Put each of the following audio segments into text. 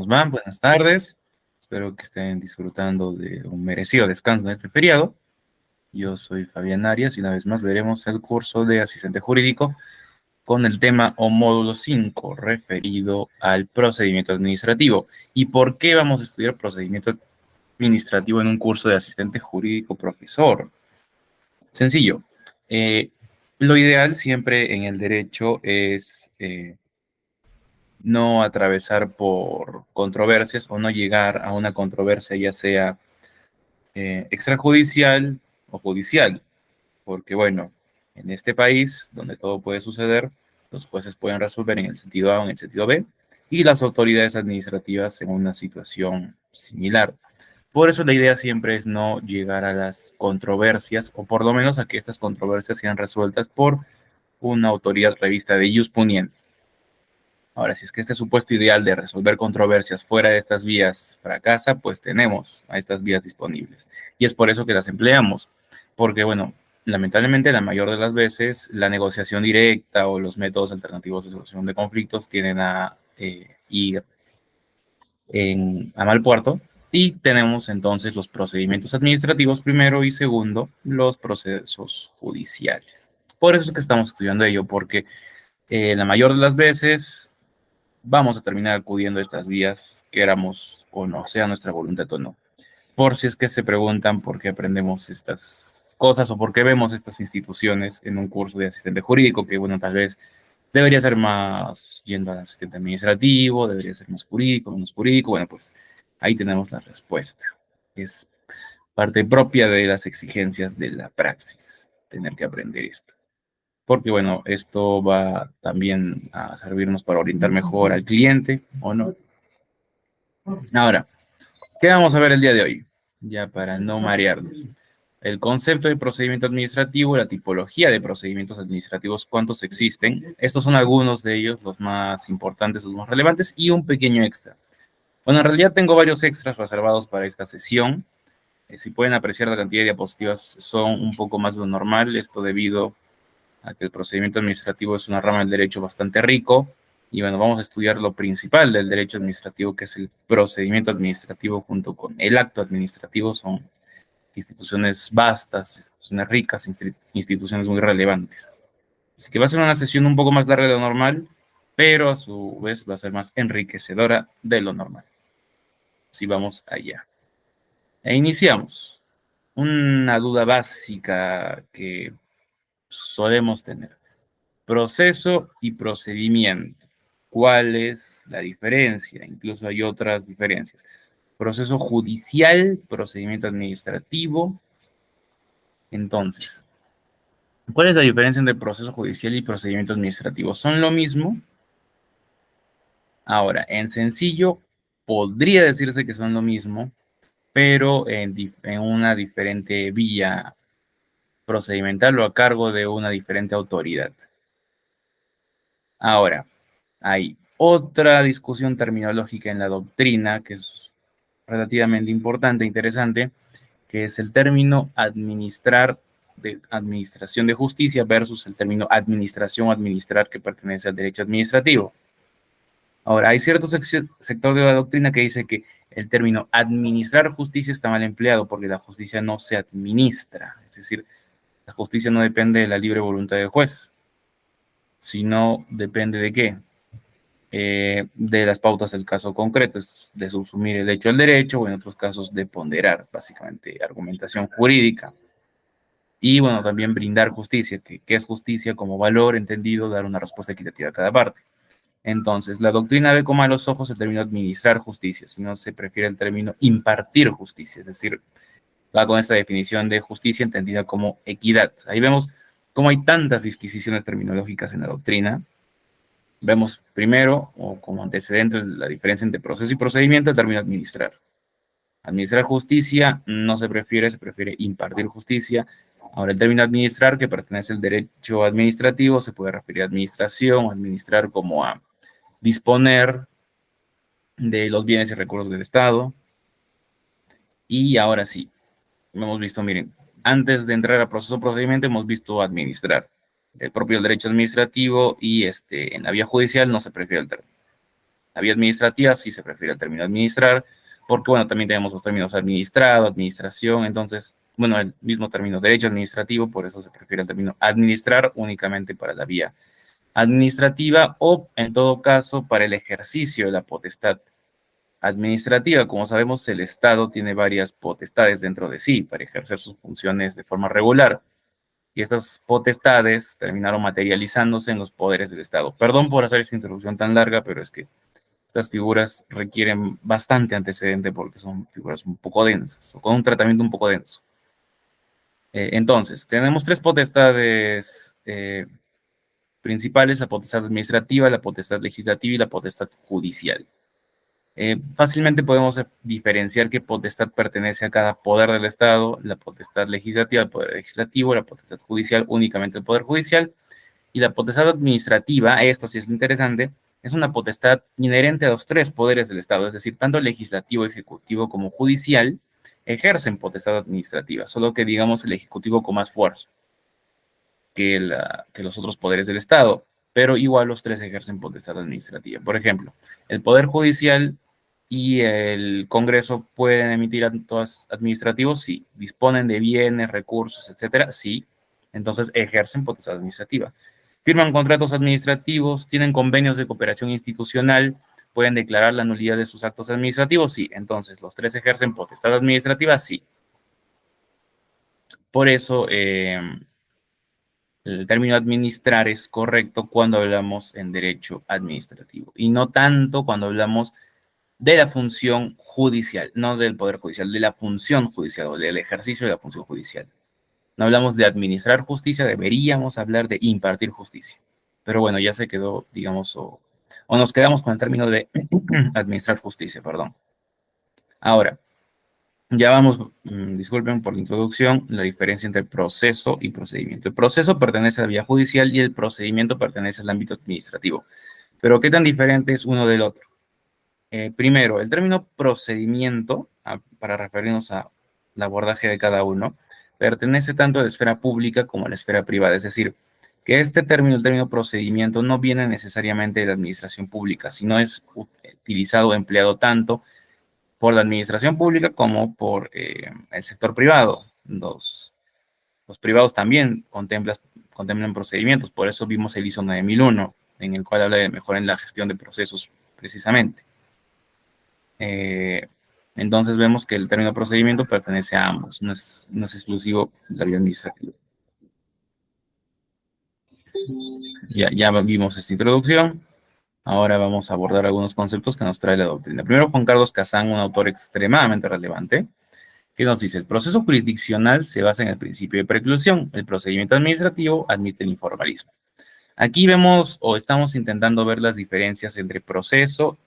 ¿Cómo van? Buenas tardes. Espero que estén disfrutando de un merecido descanso en este feriado. Yo soy Fabián Arias y una vez más veremos el curso de asistente jurídico con el tema o módulo 5 referido al procedimiento administrativo. ¿Y por qué vamos a estudiar procedimiento administrativo en un curso de asistente jurídico profesor? Sencillo. Lo ideal siempre en el derecho es no atravesar por controversias o no llegar a una controversia ya sea extrajudicial o judicial, porque bueno, en este país donde todo puede suceder, los jueces pueden resolver en el sentido A o en el sentido B y las autoridades administrativas en una situación similar. Por eso la idea siempre es no llegar a las controversias o por lo menos a que estas controversias sean resueltas por una autoridad revista de ius puniendi. Ahora, si es que este supuesto ideal de resolver controversias fuera de estas vías fracasa, pues tenemos a estas vías disponibles. Y es por eso que las empleamos, porque, bueno, lamentablemente la mayor de las veces la negociación directa o los métodos alternativos de solución de conflictos tienden a ir a mal puerto. Y tenemos entonces los procedimientos administrativos primero y segundo, los procesos judiciales. Por eso es que estamos estudiando ello, porque la mayor de las veces vamos a terminar acudiendo a estas vías, queramos o no, sea nuestra voluntad o no. Por si es que se preguntan por qué aprendemos estas cosas o por qué vemos estas instituciones en un curso de asistente jurídico, que bueno, tal vez debería ser más yendo al asistente administrativo, debería ser más jurídico, menos jurídico. Bueno, pues ahí tenemos la respuesta. Es parte propia de las exigencias de la praxis, tener que aprender esto. Porque bueno, esto va también a servirnos para orientar mejor al cliente, ¿o no? Ahora, ¿qué vamos a ver el día de hoy? Ya para no marearnos. El concepto de procedimiento administrativo, la tipología de procedimientos administrativos, cuántos existen. Estos son algunos de ellos, los más importantes, los más relevantes, y un pequeño extra. Bueno, en realidad tengo varios extras reservados para esta sesión. Si pueden apreciar, la cantidad de diapositivas son un poco más de lo normal, esto debido a que el procedimiento administrativo es una rama del derecho bastante rico. Y bueno, vamos a estudiar lo principal del derecho administrativo, que es el procedimiento administrativo junto con el acto administrativo. Son instituciones vastas, instituciones ricas, instituciones muy relevantes. Así que va a ser una sesión un poco más larga de lo normal, pero a su vez va a ser más enriquecedora de lo normal. Así vamos allá. E iniciamos. Una duda básica que solemos tener. Proceso y procedimiento. ¿Cuál es la diferencia? Incluso hay otras diferencias. Proceso judicial, procedimiento administrativo. Entonces, ¿cuál es la diferencia entre proceso judicial y procedimiento administrativo? ¿Son lo mismo? Ahora, en sencillo, podría decirse que son lo mismo, pero en una diferente vía procedimental o a cargo de una diferente autoridad. Ahora, hay otra discusión terminológica en la doctrina que es relativamente importante e interesante, que es el término administrar, de administración de justicia versus el término administración o administrar, que pertenece al derecho administrativo. Ahora, hay cierto sector de la doctrina que dice que el término administrar justicia está mal empleado porque la justicia no se administra, es decir, la justicia no depende de la libre voluntad del juez, sino depende de qué, de las pautas del caso concreto, de subsumir el hecho al derecho, o en otros casos de ponderar, básicamente, argumentación jurídica. Y bueno, también brindar justicia, que es justicia como valor entendido, dar una respuesta equitativa a cada parte. Entonces, la doctrina ve con malos ojos el término administrar justicia, sino se prefiere el término impartir justicia, es decir, va con esta definición de justicia entendida como equidad. Ahí vemos cómo hay tantas disquisiciones terminológicas en la doctrina. Vemos primero, o como antecedente, la diferencia entre proceso y procedimiento, el término administrar. Administrar justicia no se prefiere, se prefiere impartir justicia. Ahora, el término administrar, que pertenece al derecho administrativo, se puede referir a administración, administrar como a disponer de los bienes y recursos del Estado. Y ahora sí, hemos visto, miren, antes de entrar a proceso o procedimiento, hemos visto administrar. El propio derecho administrativo y en la vía judicial no se prefiere el término. La vía administrativa sí se prefiere el término administrar, porque, bueno, también tenemos los términos administrado, administración, entonces, bueno, el mismo término derecho administrativo, por eso se prefiere el término administrar únicamente para la vía administrativa o, en todo caso, para el ejercicio de la potestad administrativa. Como sabemos, el Estado tiene varias potestades dentro de sí para ejercer sus funciones de forma regular. Y estas potestades terminaron materializándose en los poderes del Estado. Perdón por hacer esta introducción tan larga, pero es que estas figuras requieren bastante antecedente porque son figuras un poco densas o con un tratamiento un poco denso. Entonces, tenemos tres potestades principales: la potestad administrativa, la potestad legislativa y la potestad judicial. Fácilmente podemos diferenciar qué potestad pertenece a cada poder del Estado: la potestad legislativa, el poder legislativo; la potestad judicial, únicamente el poder judicial; y la potestad administrativa, esto sí es lo interesante, es una potestad inherente a los tres poderes del Estado, es decir, tanto el legislativo, ejecutivo como judicial ejercen potestad administrativa, solo que digamos el ejecutivo con más fuerza que los otros poderes del Estado, pero igual los tres ejercen potestad administrativa. Por ejemplo, el Poder Judicial y el Congreso pueden emitir actos administrativos, sí. Disponen de bienes, recursos, etcétera, sí. Entonces ejercen potestad administrativa. Firman contratos administrativos, tienen convenios de cooperación institucional, pueden declarar la nulidad de sus actos administrativos, sí. Entonces los tres ejercen potestad administrativa, sí. Por eso, el término administrar es correcto cuando hablamos en derecho administrativo y no tanto cuando hablamos de la función judicial, no del poder judicial, de la función judicial o del ejercicio de la función judicial. No hablamos de administrar justicia, deberíamos hablar de impartir justicia. Pero bueno, ya se quedó, digamos, o nos quedamos con el término de administrar justicia, perdón. Ahora, ya vamos, disculpen por la introducción, la diferencia entre proceso y procedimiento. El proceso pertenece a la vía judicial y el procedimiento pertenece al ámbito administrativo. Pero ¿qué tan diferente es uno del otro? Primero, el término procedimiento, para referirnos al abordaje de cada uno, pertenece tanto a la esfera pública como a la esfera privada. Es decir, que este término, el término procedimiento, no viene necesariamente de la administración pública, sino es utilizado o empleado tanto por la administración pública como por el sector privado. Los privados también contemplan procedimientos, por eso vimos el ISO 9001, en el cual habla de mejora en la gestión de procesos precisamente. Entonces vemos que el término procedimiento pertenece a ambos, no es exclusivo de la vía administrativa. Ya vimos esta introducción. Ahora vamos a abordar algunos conceptos que nos trae la doctrina. Primero, Juan Carlos Kazán, un autor extremadamente relevante, que nos dice: el proceso jurisdiccional se basa en el principio de preclusión, el procedimiento administrativo admite el informalismo. Aquí vemos o estamos intentando ver las diferencias entre proceso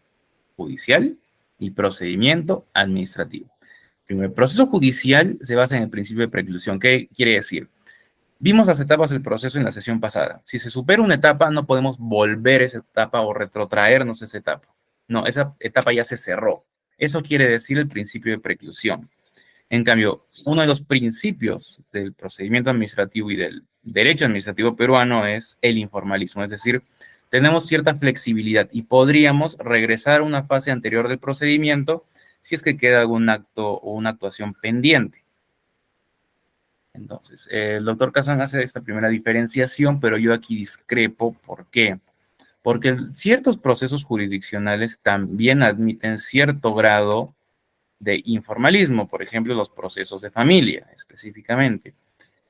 judicial y procedimiento administrativo. Primero, el proceso judicial se basa en el principio de preclusión. ¿Qué quiere decir? Vimos las etapas del proceso en la sesión pasada. Si se supera una etapa, no podemos volver a esa etapa o retrotraernos a esa etapa. No, esa etapa ya se cerró. Eso quiere decir el principio de preclusión. En cambio, uno de los principios del procedimiento administrativo y del derecho administrativo peruano es el informalismo, es decir, tenemos cierta flexibilidad y podríamos regresar a una fase anterior del procedimiento si es que queda algún acto o una actuación pendiente. Entonces, el doctor Kazán hace esta primera diferenciación, pero yo aquí discrepo. ¿Por qué? Porque ciertos procesos jurisdiccionales también admiten cierto grado de informalismo, por ejemplo, los procesos de familia, específicamente.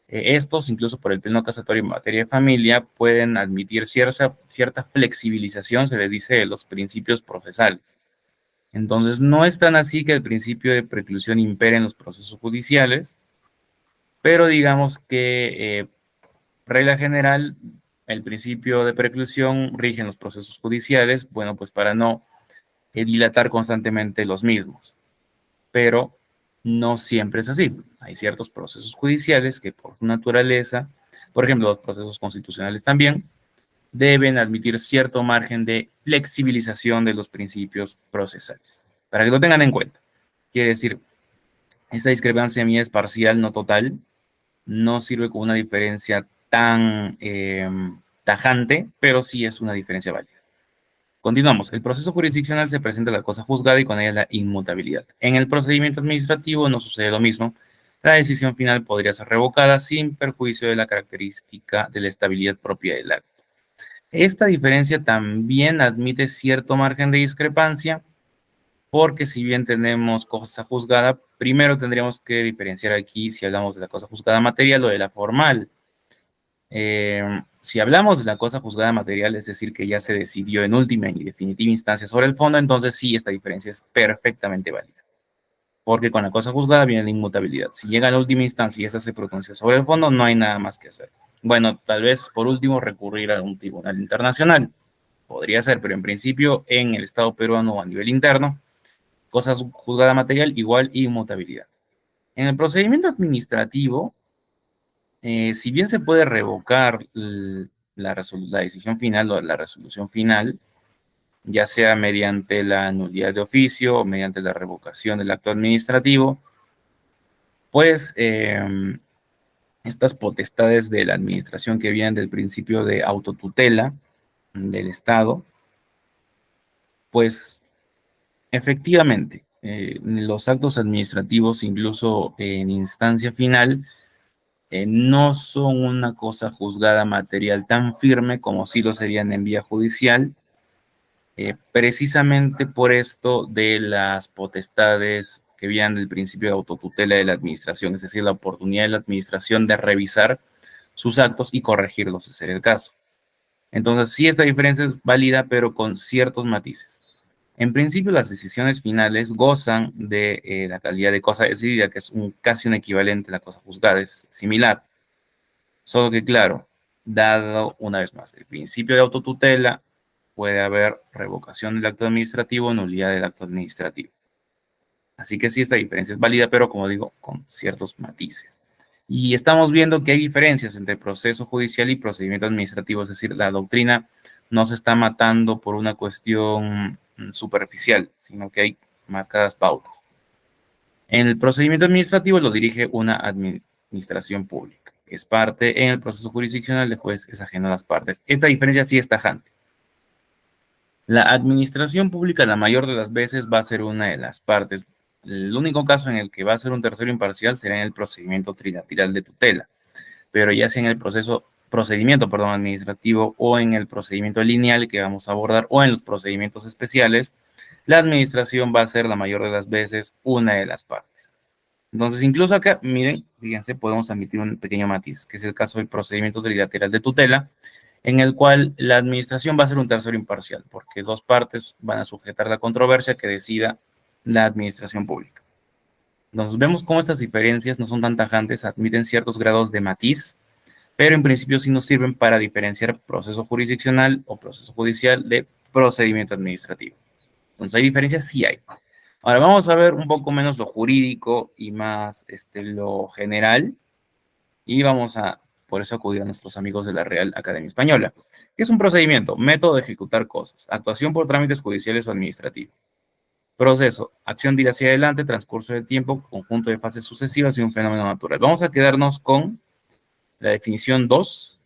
Estos, incluso por el pleno casatorio en materia de familia, pueden admitir cierta flexibilización, se le dice, de los principios procesales. Entonces, no es tan así que el principio de preclusión impere en los procesos judiciales, pero digamos que, regla general, el principio de preclusión rige en los procesos judiciales, bueno, pues para no dilatar constantemente los mismos. Pero no siempre es así. Hay ciertos procesos judiciales que por su naturaleza, por ejemplo, los procesos constitucionales también, deben admitir cierto margen de flexibilización de los principios procesales. Para que lo tengan en cuenta. Quiere decir, esta discrepancia mía es parcial, no total. No sirve como una diferencia tan tajante, pero sí es una diferencia válida. Continuamos. El proceso jurisdiccional se presenta la cosa juzgada y con ella la inmutabilidad. En el procedimiento administrativo no sucede lo mismo. La decisión final podría ser revocada sin perjuicio de la característica de la estabilidad propia del acto. Esta diferencia también admite cierto margen de discrepancia, porque si bien tenemos cosa juzgada, primero tendríamos que diferenciar aquí si hablamos de la cosa juzgada material o de la formal. Si hablamos de la cosa juzgada material, es decir, que ya se decidió en última y definitiva instancia sobre el fondo, entonces sí, esta diferencia es perfectamente válida. Porque con la cosa juzgada viene la inmutabilidad. Si llega a la última instancia y esa se pronuncia sobre el fondo, no hay nada más que hacer. Bueno, tal vez por último recurrir a un tribunal internacional. Podría ser, pero en principio en el Estado peruano a nivel interno, cosa juzgada material igual inmutabilidad. En el procedimiento administrativo, si bien se puede revocar la decisión final o la resolución final, ya sea mediante la nulidad de oficio o mediante la revocación del acto administrativo, pues estas potestades de la administración que vienen del principio de autotutela del Estado, pues efectivamente, los actos administrativos, incluso en instancia final, no son una cosa juzgada material tan firme como sí lo serían en vía judicial, precisamente por esto de las potestades que vienen del principio de autotutela de la administración, es decir, la oportunidad de la administración de revisar sus actos y corregirlos, si ser el caso. Entonces, sí, esta diferencia es válida, pero con ciertos matices. En principio, las decisiones finales gozan de la calidad de cosa decidida, que es casi un equivalente a la cosa juzgada, es similar. Solo que, claro, dado una vez más el principio de autotutela, puede haber revocación del acto administrativo, nulidad del acto administrativo. Así que sí, esta diferencia es válida, pero como digo, con ciertos matices. Y estamos viendo que hay diferencias entre proceso judicial y procedimiento administrativo, es decir, la doctrina no se está matando por una cuestión superficial, sino que hay marcadas pautas. En el procedimiento administrativo lo dirige una administración pública, que es parte. En el proceso jurisdiccional, el juez es ajeno a las partes. Esta diferencia sí es tajante. La administración pública la mayor de las veces va a ser una de las partes. El único caso en el que va a ser un tercero imparcial será en el procedimiento trilateral de tutela, pero ya sea en el procedimiento administrativo o en el procedimiento lineal que vamos a abordar o en los procedimientos especiales, la administración va a ser la mayor de las veces una de las partes. Entonces, incluso acá, miren, fíjense, podemos admitir un pequeño matiz, que es el caso del procedimiento trilateral de tutela, en el cual la administración va a ser un tercero imparcial, porque dos partes van a sujetar la controversia que decida la administración pública. Entonces, vemos cómo estas diferencias no son tan tajantes, admiten ciertos grados de matiz, pero en principio sí nos sirven para diferenciar proceso jurisdiccional o proceso judicial de procedimiento administrativo. Entonces, ¿hay diferencias? Sí hay. Ahora vamos a ver un poco menos lo jurídico y más lo general, y vamos a, por eso, acudir a nuestros amigos de la Real Academia Española. ¿Qué es un procedimiento? Método de ejecutar cosas, actuación por trámites judiciales o administrativos. Proceso, acción de ir hacia adelante, transcurso del tiempo, conjunto de fases sucesivas y un fenómeno natural. Vamos a quedarnos con la definición 2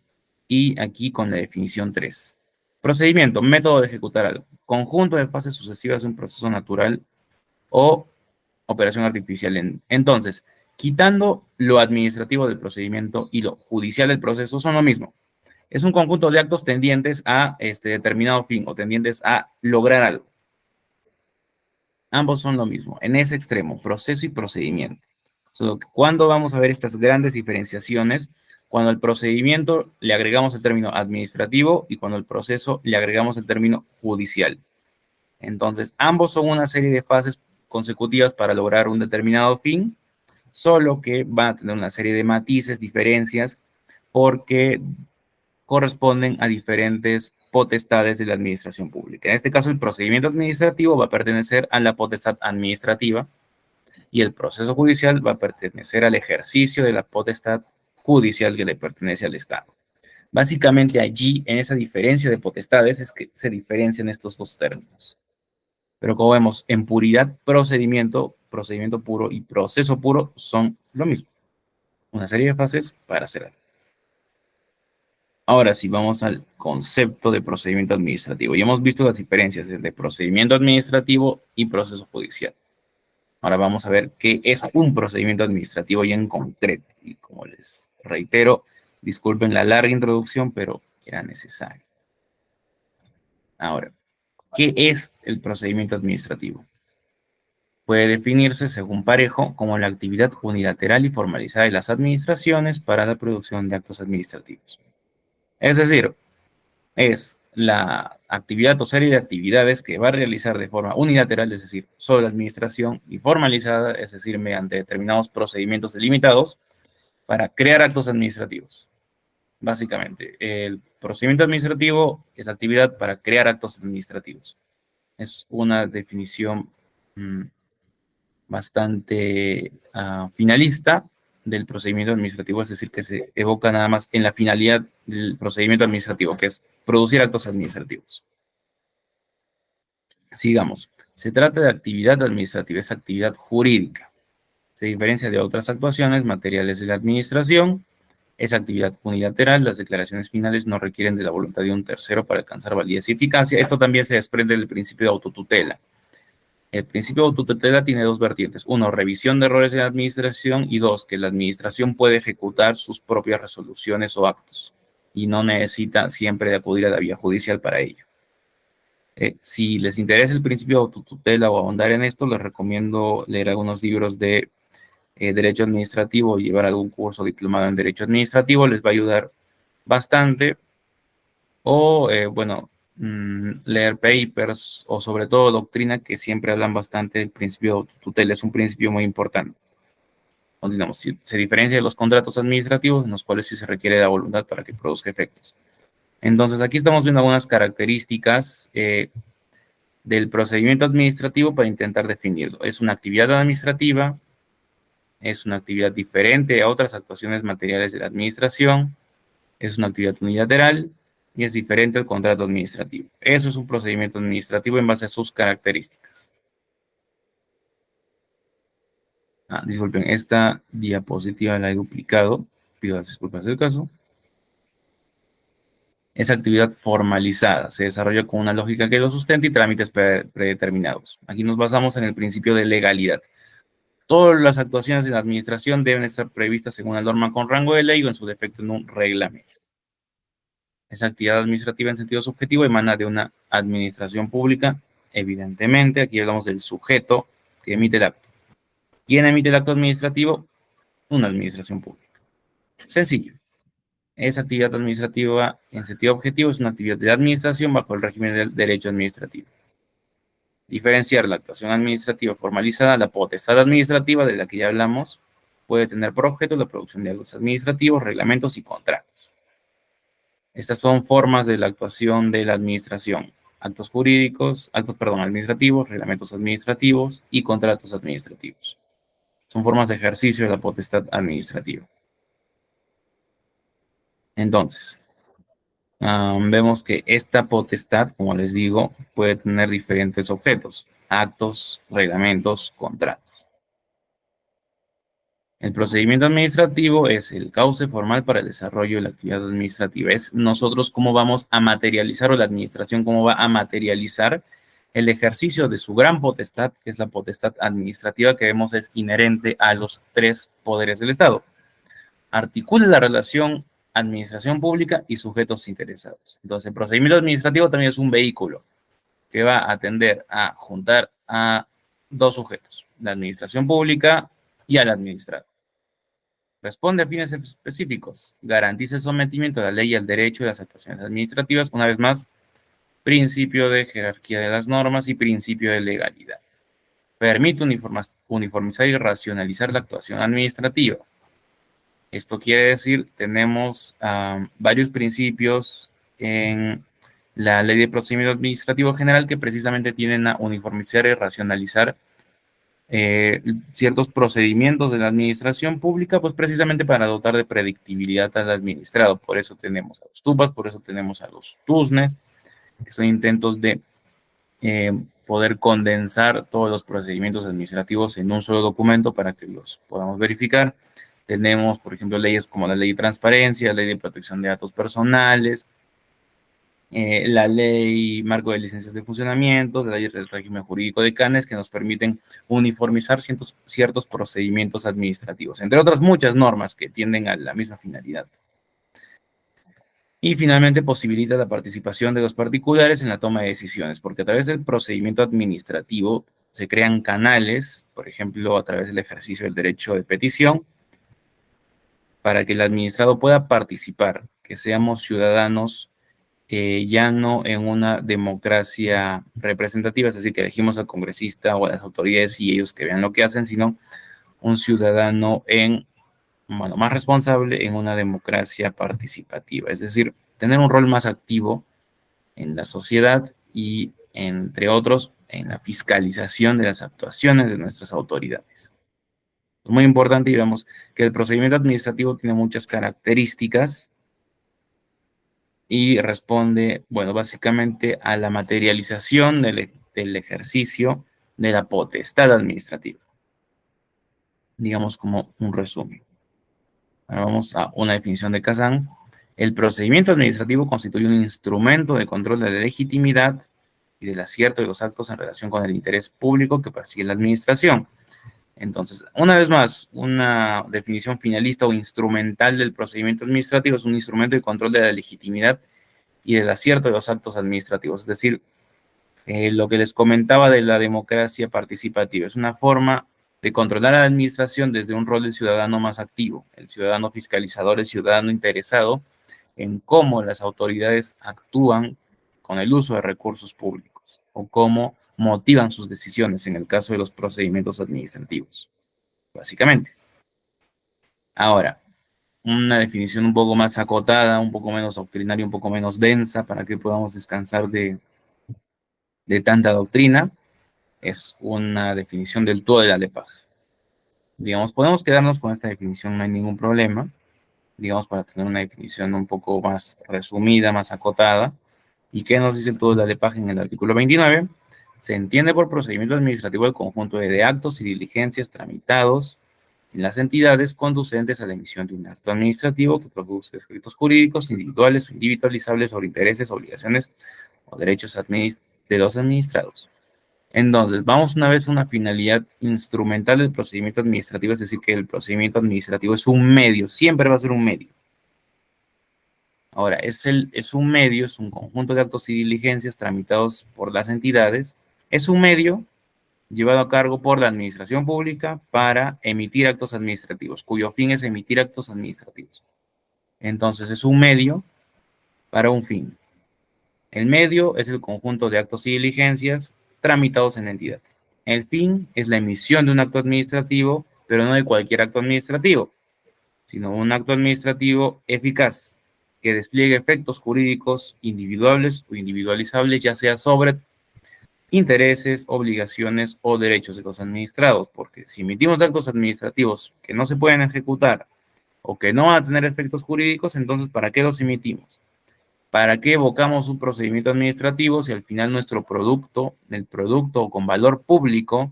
y aquí con la definición 3. Procedimiento, método de ejecutar algo. Conjunto de fases sucesivas de un proceso natural o operación artificial. Entonces, quitando lo administrativo del procedimiento y lo judicial del proceso, son lo mismo. Es un conjunto de actos tendientes a determinado fin o tendientes a lograr algo. Ambos son lo mismo, en ese extremo, proceso y procedimiento. Solo que cuando vamos a ver estas grandes diferenciaciones, cuando al procedimiento le agregamos el término administrativo y cuando al proceso le agregamos el término judicial. Entonces, ambos son una serie de fases consecutivas para lograr un determinado fin, solo que van a tener una serie de matices, diferencias, porque corresponden a diferentes potestades de la administración pública. En este caso, el procedimiento administrativo va a pertenecer a la potestad administrativa y el proceso judicial va a pertenecer al ejercicio de la potestad judicial que le pertenece al Estado. Básicamente allí, en esa diferencia de potestades, es que se diferencian estos dos términos. Pero como vemos, en puridad, procedimiento puro y proceso puro son lo mismo. Una serie de fases para hacer algo. Ahora sí, vamos al concepto de procedimiento administrativo. Ya hemos visto las diferencias entre procedimiento administrativo y proceso judicial. Ahora vamos a ver qué es un procedimiento administrativo y en concreto. Y como les reitero, disculpen la larga introducción, pero era necesario. Ahora, ¿qué es el procedimiento administrativo? Puede definirse, según Parejo, como la actividad unilateral y formalizada de las administraciones para la producción de actos administrativos. Es decir, es la actividad o serie de actividades que va a realizar de forma unilateral, es decir, solo la administración, y formalizada, es decir, mediante determinados procedimientos delimitados, para crear actos administrativos. Básicamente, el procedimiento administrativo es la actividad para crear actos administrativos. Es una definición bastante finalista del procedimiento administrativo, es decir, que se evoca nada más en la finalidad del procedimiento administrativo, que es producir actos administrativos. Sigamos. Se trata de actividad administrativa, es actividad jurídica. Se diferencia de otras actuaciones materiales de la administración. Es actividad unilateral. Las declaraciones finales no requieren de la voluntad de un tercero para alcanzar validez y eficacia. Esto también se desprende del principio de autotutela. El principio de autotutela tiene dos vertientes. Uno, revisión de errores de la administración, y dos, que la administración puede ejecutar sus propias resoluciones o actos y no necesita siempre de acudir a la vía judicial para ello. Si les interesa el principio de autotutela o ahondar en esto, les recomiendo leer algunos libros de Derecho Administrativo y llevar algún curso diplomado en Derecho Administrativo, les va a ayudar bastante. O, bueno, leer papers o sobre todo doctrina que siempre hablan bastante del principio de autotutela, es un principio muy importante. Continuamos, se diferencia de los contratos administrativos en los cuales sí se requiere la voluntad para que produzca efectos. Entonces, aquí estamos viendo algunas características del procedimiento administrativo para intentar definirlo. Es una actividad administrativa, es una actividad diferente a otras actuaciones materiales de la administración, es una actividad unilateral y es diferente al contrato administrativo. Eso es un procedimiento administrativo en base a sus características. Disculpen, esta diapositiva la he duplicado. Pido las disculpas del caso. Es actividad formalizada. Se desarrolla con una lógica que lo sustenta y trámites predeterminados. Aquí nos basamos en el principio de legalidad. Todas las actuaciones de la administración deben estar previstas según una norma con rango de ley o en su defecto en un reglamento. Esa actividad administrativa en sentido subjetivo emana de una administración pública, evidentemente. Aquí hablamos del sujeto que emite el acto. ¿Quién emite el acto administrativo? Una administración pública. Sencillo. Esa actividad administrativa en sentido objetivo es una actividad de la administración bajo el régimen del derecho administrativo. Diferenciar la actuación administrativa formalizada, la potestad administrativa de la que ya hablamos, puede tener por objeto la producción de actos administrativos, reglamentos y contratos. Estas son formas de la actuación de la administración: actos jurídicos, administrativos, reglamentos administrativos y contratos administrativos. Son formas de ejercicio de la potestad administrativa. Entonces, vemos que esta potestad, como les digo, puede tener diferentes objetos: actos, reglamentos, contratos. El procedimiento administrativo es el cauce formal para el desarrollo de la actividad administrativa. Es nosotros cómo vamos a materializar, o la administración cómo va a materializar el ejercicio de su gran potestad, que es la potestad administrativa, que vemos es inherente a los tres poderes del Estado. Articula la relación administración pública y sujetos interesados. Entonces, el procedimiento administrativo también es un vehículo que va a tender a juntar a dos sujetos: la administración pública y al administrado. Responde a fines específicos. Garantiza el sometimiento a la ley y al derecho de las actuaciones administrativas. Una vez más, principio de jerarquía de las normas y principio de legalidad. Permite uniformizar y racionalizar la actuación administrativa. Esto quiere decir, tenemos varios principios en la Ley de Procedimiento Administrativo General que precisamente tienen a uniformizar y racionalizar ciertos procedimientos de la administración pública, pues precisamente para dotar de predictibilidad al administrado. Por eso tenemos a los TUPAS, por eso tenemos a los TUSNES, que son intentos de poder condensar todos los procedimientos administrativos en un solo documento para que los podamos verificar. Tenemos, por ejemplo, leyes como la ley de transparencia, la ley de protección de datos personales, la ley marco de licencias de funcionamiento, la ley del régimen jurídico de CANES, que nos permiten uniformizar ciertos procedimientos administrativos, entre otras muchas normas que tienden a la misma finalidad. Y finalmente posibilita la participación de los particulares en la toma de decisiones, porque a través del procedimiento administrativo se crean canales, por ejemplo, a través del ejercicio del derecho de petición, para que el administrado pueda participar, que seamos ciudadanos ya no en una democracia representativa, es decir, que elegimos al congresista o a las autoridades y ellos que vean lo que hacen, sino un ciudadano bueno, más responsable en una democracia participativa, es decir, tener un rol más activo en la sociedad y, entre otros, en la fiscalización de las actuaciones de nuestras autoridades. Es muy importante y vemos que el procedimiento administrativo tiene muchas características y responde, bueno, básicamente a la materialización del ejercicio de la potestad administrativa. Digamos como un resumen. Ahora vamos a una definición de Kazan. El procedimiento administrativo constituye un instrumento de control de la legitimidad y del acierto de los actos en relación con el interés público que persigue la administración. Entonces, una vez más, una definición finalista o instrumental del procedimiento administrativo es un instrumento de control de la legitimidad y del acierto de los actos administrativos. Es decir, lo que les comentaba de la democracia participativa es una forma de controlar a la administración desde un rol del ciudadano más activo, el ciudadano fiscalizador, el ciudadano interesado en cómo las autoridades actúan con el uso de recursos públicos o cómo motivan sus decisiones en el caso de los procedimientos administrativos, básicamente. Ahora, una definición un poco más acotada, un poco menos doctrinaria, un poco menos densa, para que podamos descansar de tanta doctrina, es una definición del todo de la LEPAJ. Digamos, podemos quedarnos con esta definición, no hay ningún problema, digamos, para tener una definición un poco más resumida, más acotada. ¿Y qué nos dice el todo de la LEPAJ en el artículo 29? Se entiende por procedimiento administrativo el conjunto de actos y diligencias tramitados en las entidades conducentes a la emisión de un acto administrativo que produce efectos jurídicos individuales o individualizables sobre intereses, obligaciones o derechos de los administrados. Entonces, vamos una vez a una finalidad instrumental del procedimiento administrativo, es decir, que el procedimiento administrativo es un medio, siempre va a ser un medio. Ahora, es un medio, es un conjunto de actos y diligencias tramitados por las entidades, es un medio llevado a cargo por la administración pública para emitir actos administrativos, cuyo fin es emitir actos administrativos. Entonces, es un medio para un fin. El medio es el conjunto de actos y diligencias tramitados en la entidad. El fin es la emisión de un acto administrativo, pero no de cualquier acto administrativo, sino un acto administrativo eficaz que despliegue efectos jurídicos individuales o individualizables, ya sea sobre intereses, obligaciones o derechos de los administrados, porque si emitimos actos administrativos que no se pueden ejecutar o que no van a tener efectos jurídicos, entonces ¿para qué los emitimos? ¿Para qué evocamos un procedimiento administrativo si al final nuestro producto, el producto con valor público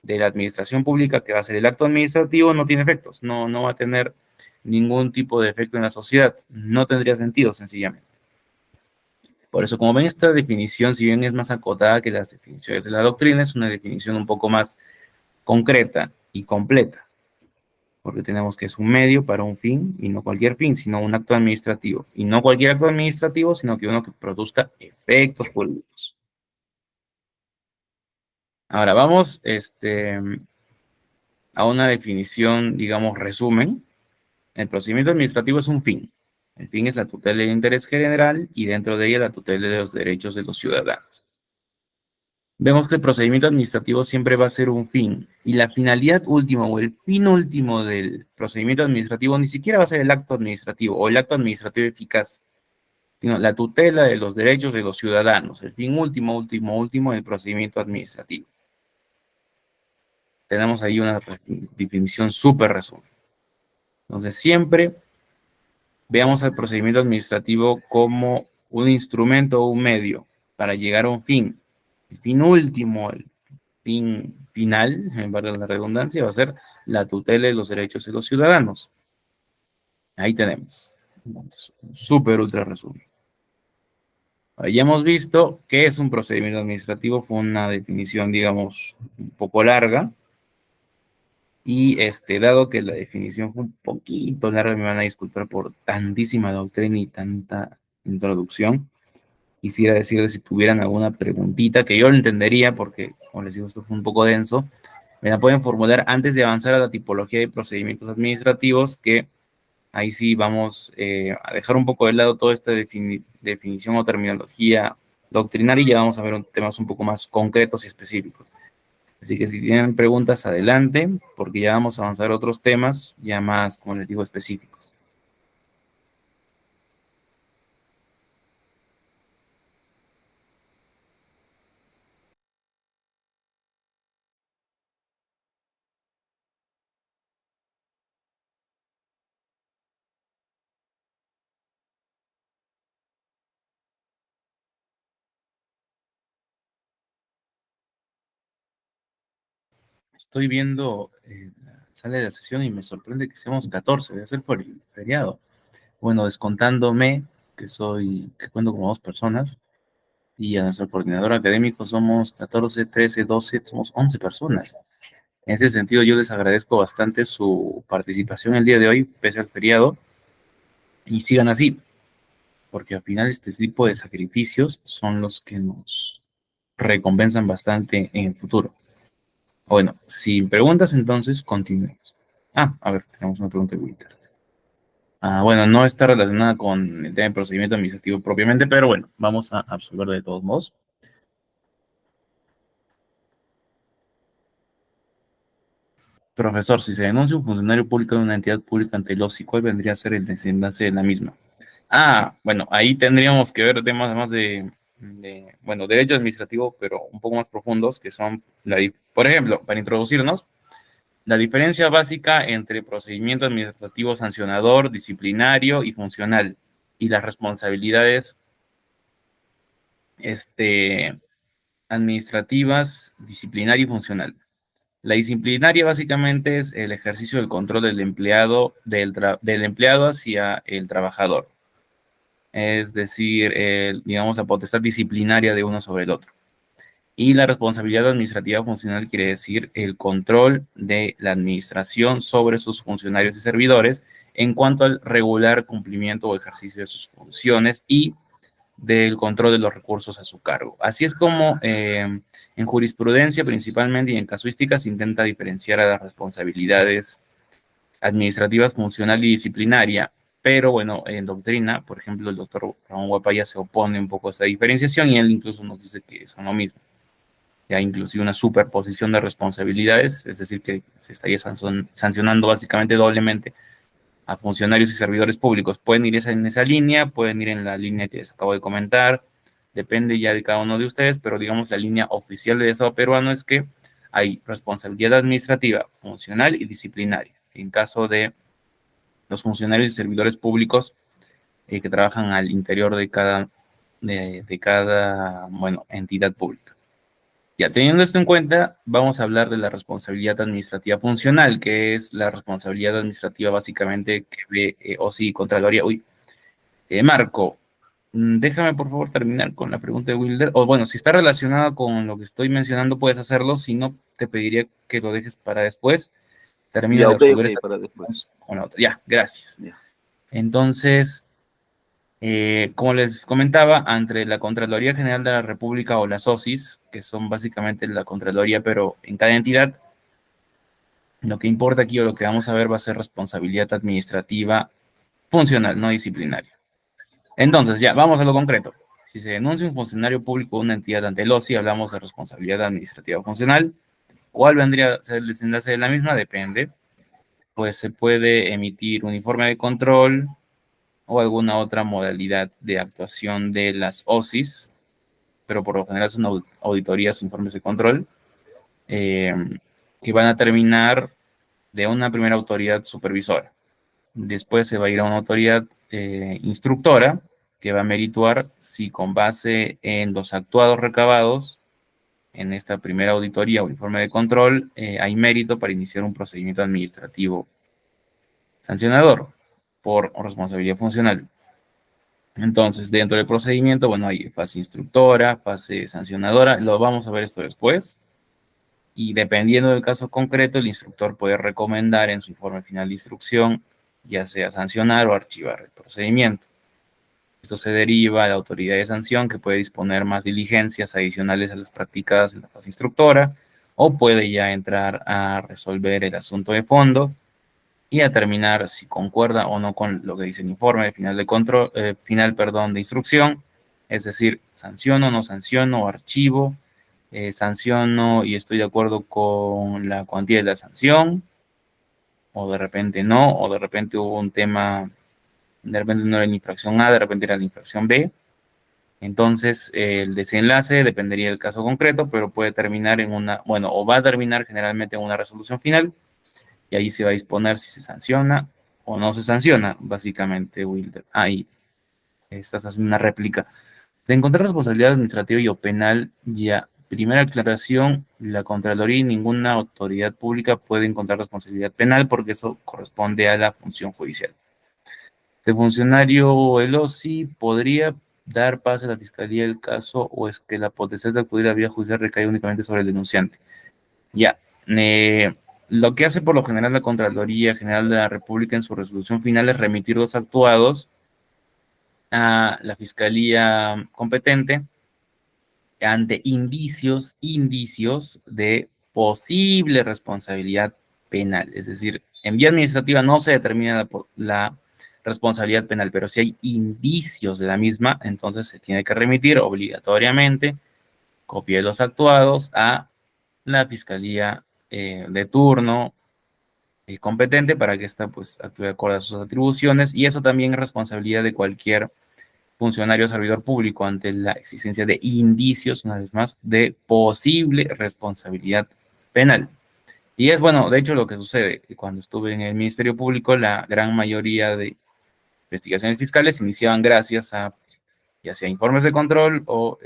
de la administración pública que va a ser el acto administrativo, no tiene efectos, no va a tener ningún tipo de efecto en la sociedad? No tendría sentido, sencillamente. Por eso, como ven, esta definición, si bien es más acotada que las definiciones de la doctrina, es una definición un poco más concreta y completa, porque tenemos que es un medio para un fin, y no cualquier fin, sino un acto administrativo. Y no cualquier acto administrativo, sino que uno que produzca efectos políticos. Ahora vamos a una definición, digamos, resumen. El procedimiento administrativo es un fin. El fin es la tutela del interés general y dentro de ella la tutela de los derechos de los ciudadanos. Vemos que el procedimiento administrativo siempre va a ser un fin y la finalidad última o el fin último del procedimiento administrativo ni siquiera va a ser el acto administrativo o el acto administrativo eficaz, sino la tutela de los derechos de los ciudadanos, el fin último del procedimiento administrativo. Tenemos ahí una definición súper resumida. Entonces, siempre veamos al procedimiento administrativo como un instrumento o un medio para llegar a un fin. El fin último, fin final, en valga la redundancia, va a ser la tutela de los derechos de los ciudadanos. Ahí tenemos. Un súper ultra resumen. Ya hemos visto que es un procedimiento administrativo, fue una definición, digamos, un poco larga, y dado que la definición fue un poquito larga, me van a disculpar por tantísima doctrina y tanta introducción. Quisiera decirles si tuvieran alguna preguntita que yo lo entendería, porque, como les digo, esto fue un poco denso, me la pueden formular antes de avanzar a la tipología de procedimientos administrativos, que ahí sí vamos a dejar un poco de lado toda esta definición o terminología doctrinaria y ya vamos a ver temas un poco más concretos y específicos. Así que si tienen preguntas, adelante, porque ya vamos a avanzar a otros temas ya más, como les digo, específicos. Estoy viendo la sala de la sesión y me sorprende que seamos 14, debe ser feriado. Bueno, descontándome que cuento como 2 personas, y a nuestro coordinador académico somos 14, 13, 12, somos 11 personas. En ese sentido, yo les agradezco bastante su participación el día de hoy, pese al feriado, y sigan así, porque al final este tipo de sacrificios son los que nos recompensan bastante en el futuro. Bueno, sin preguntas, entonces continuemos. A ver, tenemos una pregunta de Wilter. Bueno, no está relacionada con el tema de procedimiento administrativo propiamente, pero bueno, vamos a absolverlo de todos modos. Profesor, si se denuncia un funcionario público de una entidad pública ante el OSI, ¿cuál vendría a ser el desenlace de la misma? Bueno, ahí tendríamos que ver temas más bueno, derecho administrativo, pero un poco más profundos, que son, por ejemplo, para introducirnos, la diferencia básica entre procedimiento administrativo sancionador, disciplinario y funcional, y las responsabilidades administrativas, disciplinaria y funcional. La disciplinaria básicamente es el ejercicio del control del empleado, del empleado hacia el trabajador. Es decir, digamos, la potestad disciplinaria de uno sobre el otro. Y la responsabilidad administrativa funcional quiere decir el control de la administración sobre sus funcionarios y servidores en cuanto al regular cumplimiento o ejercicio de sus funciones y del control de los recursos a su cargo. Así es como en jurisprudencia principalmente y en casuística se intenta diferenciar a las responsabilidades administrativas, funcional y disciplinaria, pero bueno, en doctrina, por ejemplo, el doctor Ramón Guapaya se opone un poco a esta diferenciación y él incluso nos dice que son lo mismo. Ya inclusive una superposición de responsabilidades, es decir, que se estaría sancionando básicamente doblemente a funcionarios y servidores públicos. Pueden ir en esa línea, pueden ir en la línea que les acabo de comentar, depende ya de cada uno de ustedes, pero digamos la línea oficial del Estado peruano es que hay responsabilidad administrativa, funcional y disciplinaria. En caso de los funcionarios y servidores públicos que trabajan al interior de cada bueno, entidad pública. Ya teniendo esto en cuenta, vamos a hablar de la responsabilidad administrativa funcional, que es la responsabilidad administrativa básicamente que ve OSI Contraloría. Marco, déjame por favor terminar con la pregunta de Wilder. O bueno, si está relacionada con lo que estoy mencionando, puedes hacerlo. Si no, te pediría que lo dejes para después. Termino Ya, de ok, resolver ok, esta para después. con la otra. Ya, gracias. Ya. Entonces, como les comentaba, ante la Contraloría General de la República o las OSIs, que son básicamente la Contraloría, pero en cada entidad, lo que importa aquí o lo que vamos a ver va a ser responsabilidad administrativa funcional, no disciplinaria. Entonces, ya, vamos a lo concreto. Si se denuncia un funcionario público de una entidad ante el OSI, hablamos de responsabilidad administrativa funcional. ¿Cuál vendría a ser el desenlace de la misma? Depende. Pues se puede emitir un informe de control o alguna otra modalidad de actuación de las OSIs, pero por lo general son auditorías o informes de control, eh, que van a terminar de una primera autoridad supervisora. Después se va a ir a una autoridad instructora que va a merituar si con base en los actuados recabados en esta primera auditoría o informe de control, hay mérito para iniciar un procedimiento administrativo sancionador por responsabilidad funcional. Entonces, dentro del procedimiento, bueno, hay fase instructora, fase sancionadora, lo vamos a ver esto después. Y dependiendo del caso concreto, el instructor puede recomendar en su informe final de instrucción, ya sea sancionar o archivar el procedimiento. Esto se deriva a la autoridad de sanción, que puede disponer más diligencias adicionales a las practicadas en la fase instructora, o puede ya entrar a resolver el asunto de fondo y a terminar si concuerda o no con lo que dice el informe final de control, perdón, de instrucción, es decir, sanciono, no sanciono, archivo, sanciono y estoy de acuerdo con la cuantía de la sanción, o de repente no, o de repente hubo un tema, de repente no era la infracción A, de repente era la infracción B. Entonces, el desenlace dependería del caso concreto, pero puede terminar en una, bueno, o va a terminar generalmente en una resolución final, y ahí se va a disponer si se sanciona o no se sanciona, básicamente, Wilder. Ahí estás haciendo una réplica. De encontrar responsabilidad administrativa y o penal, ya, primera aclaración, la Contraloría y ninguna autoridad pública puede encontrar responsabilidad penal porque eso corresponde a la función judicial. El funcionario el OSI podría dar pase a la Fiscalía del caso o es que la potestad de acudir a vía judicial recae únicamente sobre el denunciante. Ya, lo que hace por lo general la Contraloría General de la República en su resolución final es remitir los actuados a la Fiscalía competente ante indicios de posible responsabilidad penal. Es decir, en vía administrativa no se determina la responsabilidad penal, pero si hay indicios de la misma, entonces se tiene que remitir obligatoriamente copia de los actuados a la Fiscalía de turno competente para que ésta pues actúe acorde a sus atribuciones, y eso también es responsabilidad de cualquier funcionario o servidor público ante la existencia de indicios, una vez más, de posible responsabilidad penal. Y es bueno, de hecho, lo que sucede. Cuando estuve en el Ministerio Público, la gran mayoría de investigaciones fiscales se iniciaban gracias a ya sea informes de control o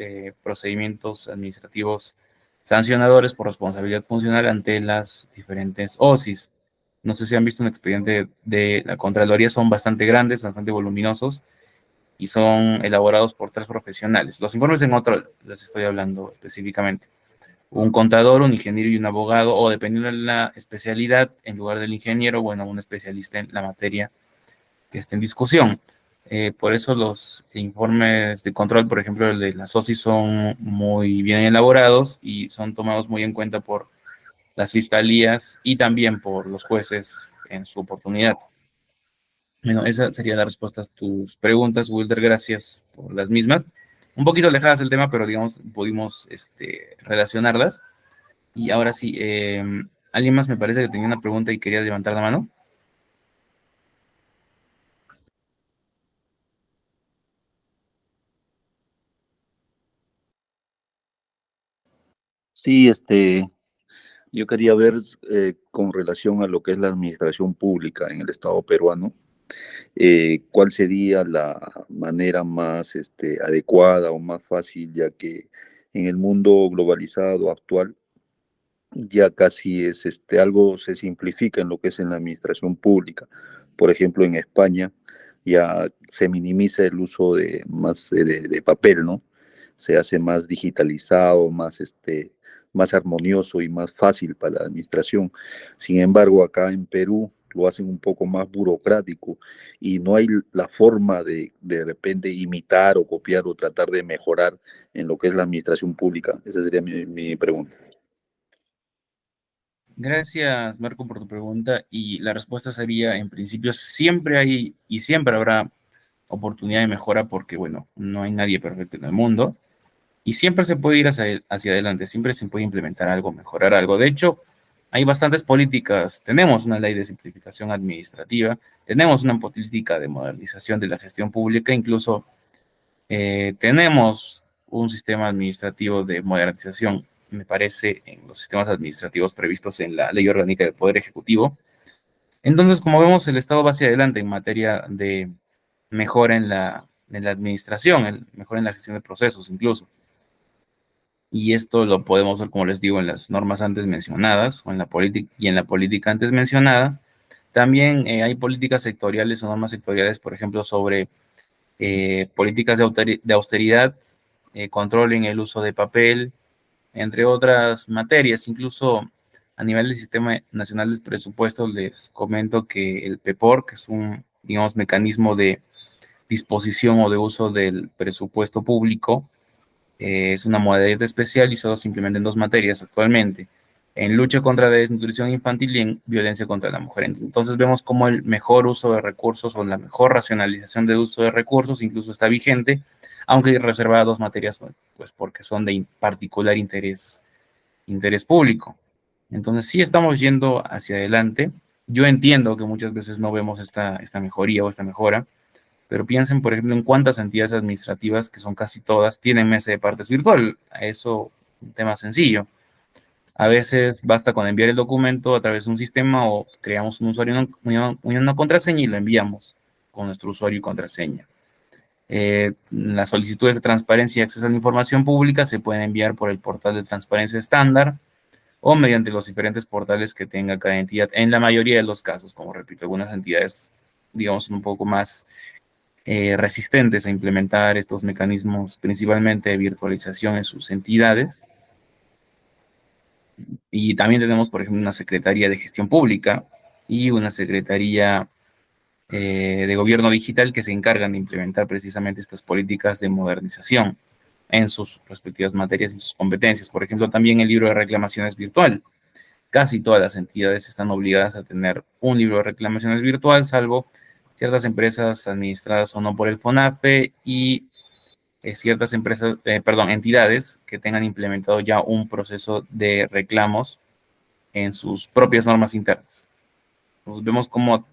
procedimientos administrativos sancionadores por responsabilidad funcional ante las diferentes OSIs. No sé si han visto un expediente de la Contraloría, son bastante grandes, bastante voluminosos, y son elaborados por 3 profesionales. Los informes en control, les estoy hablando específicamente. Un contador, un ingeniero y un abogado, o dependiendo de la especialidad, en lugar del ingeniero, bueno, un especialista en la materia que esté en discusión. Por eso los informes de control, por ejemplo, el de la SOSI, son muy bien elaborados y son tomados muy en cuenta por las fiscalías y también por los jueces en su oportunidad. Bueno, esa sería la respuesta a tus preguntas, Wilder. Gracias por las mismas. Un poquito alejadas del tema, pero digamos, pudimos relacionarlas. Y ahora sí, alguien más me parece que tenía una pregunta y quería levantar la mano. Sí, yo quería ver con relación a lo que es la administración pública en el Estado peruano, cuál sería la manera más adecuada o más fácil, ya que en el mundo globalizado actual ya casi es algo se simplifica en lo que es en la administración pública. Por ejemplo, en España ya se minimiza el uso de más de papel, ¿no? Se hace más digitalizado, más más armonioso y más fácil para la administración. Sin embargo, acá en Perú lo hacen un poco más burocrático y no hay la forma de repente imitar o copiar o tratar de mejorar en lo que es la administración pública. Esa sería mi pregunta. Gracias, Marco, por tu pregunta. Y la respuesta sería, en principio, siempre hay y siempre habrá oportunidad de mejora porque, bueno, no hay nadie perfecto en el mundo. Y siempre se puede ir hacia adelante, siempre se puede implementar algo, mejorar algo. De hecho, hay bastantes políticas. Tenemos una ley de simplificación administrativa, tenemos una política de modernización de la gestión pública, incluso tenemos un sistema administrativo de modernización, me parece, en los sistemas administrativos previstos en la Ley Orgánica del Poder Ejecutivo. Entonces, como vemos, el Estado va hacia adelante en materia de mejora en la administración, mejora en la gestión de procesos incluso. y esto lo podemos ver, como les digo, en las normas antes mencionadas o en la política y en la política antes mencionada. También hay políticas sectoriales o normas sectoriales, por ejemplo, sobre políticas de austeridad, control en el uso de papel, entre otras materias. Incluso a nivel del Sistema Nacional de Presupuestos les comento que el PEPOR, que es un, digamos, mecanismo de disposición o de uso del presupuesto público, es una modalidad especial y solo se implementa en dos materias actualmente, en lucha contra la desnutrición infantil y en violencia contra la mujer. Entonces vemos cómo el mejor uso de recursos o la mejor racionalización de uso de recursos incluso está vigente, aunque reservada a dos materias, pues porque son de particular interés público. Entonces sí estamos yendo hacia adelante. Yo entiendo que muchas veces no vemos esta mejoría o esta mejora, pero piensen, por ejemplo, en cuántas entidades administrativas, que son casi todas, tienen mesa de partes virtual. Eso, un tema sencillo. A veces basta con enviar el documento a través de un sistema o creamos un usuario y una contraseña y lo enviamos con nuestro usuario y contraseña. Las solicitudes de transparencia y acceso a la información pública se pueden enviar por el portal de transparencia estándar o mediante los diferentes portales que tenga cada entidad. En la mayoría de los casos, como repito, algunas entidades, digamos, un poco más resistentes a implementar estos mecanismos, principalmente de virtualización en sus entidades. Y también tenemos, por ejemplo, una Secretaría de Gestión Pública y una Secretaría de Gobierno Digital que se encargan de implementar precisamente estas políticas de modernización en sus respectivas materias y sus competencias. Por ejemplo, también el libro de reclamaciones virtual. Casi todas las entidades están obligadas a tener un libro de reclamaciones virtual, salvo ciertas empresas administradas o no por el FONAFE y ciertas empresas, perdón, entidades que tengan implementado ya un proceso de reclamos en sus propias normas internas. Entonces vemos cómo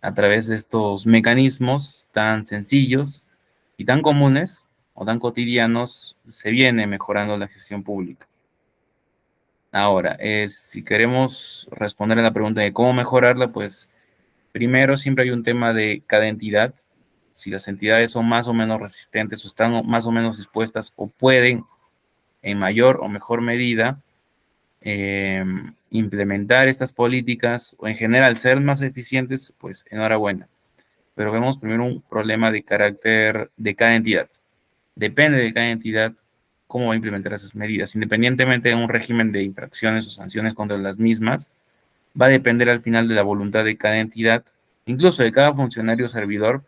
a través de estos mecanismos tan sencillos y tan comunes o tan cotidianos se viene mejorando la gestión pública. Ahora, si queremos responder a la pregunta de cómo mejorarla, pues primero siempre hay un tema de cada entidad. Si las entidades son más o menos resistentes o están más o menos dispuestas o pueden en mayor o mejor medida implementar estas políticas o en general ser más eficientes, pues enhorabuena. Pero vemos primero un problema de carácter de cada entidad. Depende de cada entidad cómo va a implementar esas medidas. Independientemente de un régimen de infracciones o sanciones contra las mismas, va a depender al final de la voluntad de cada entidad, incluso de cada funcionario o servidor,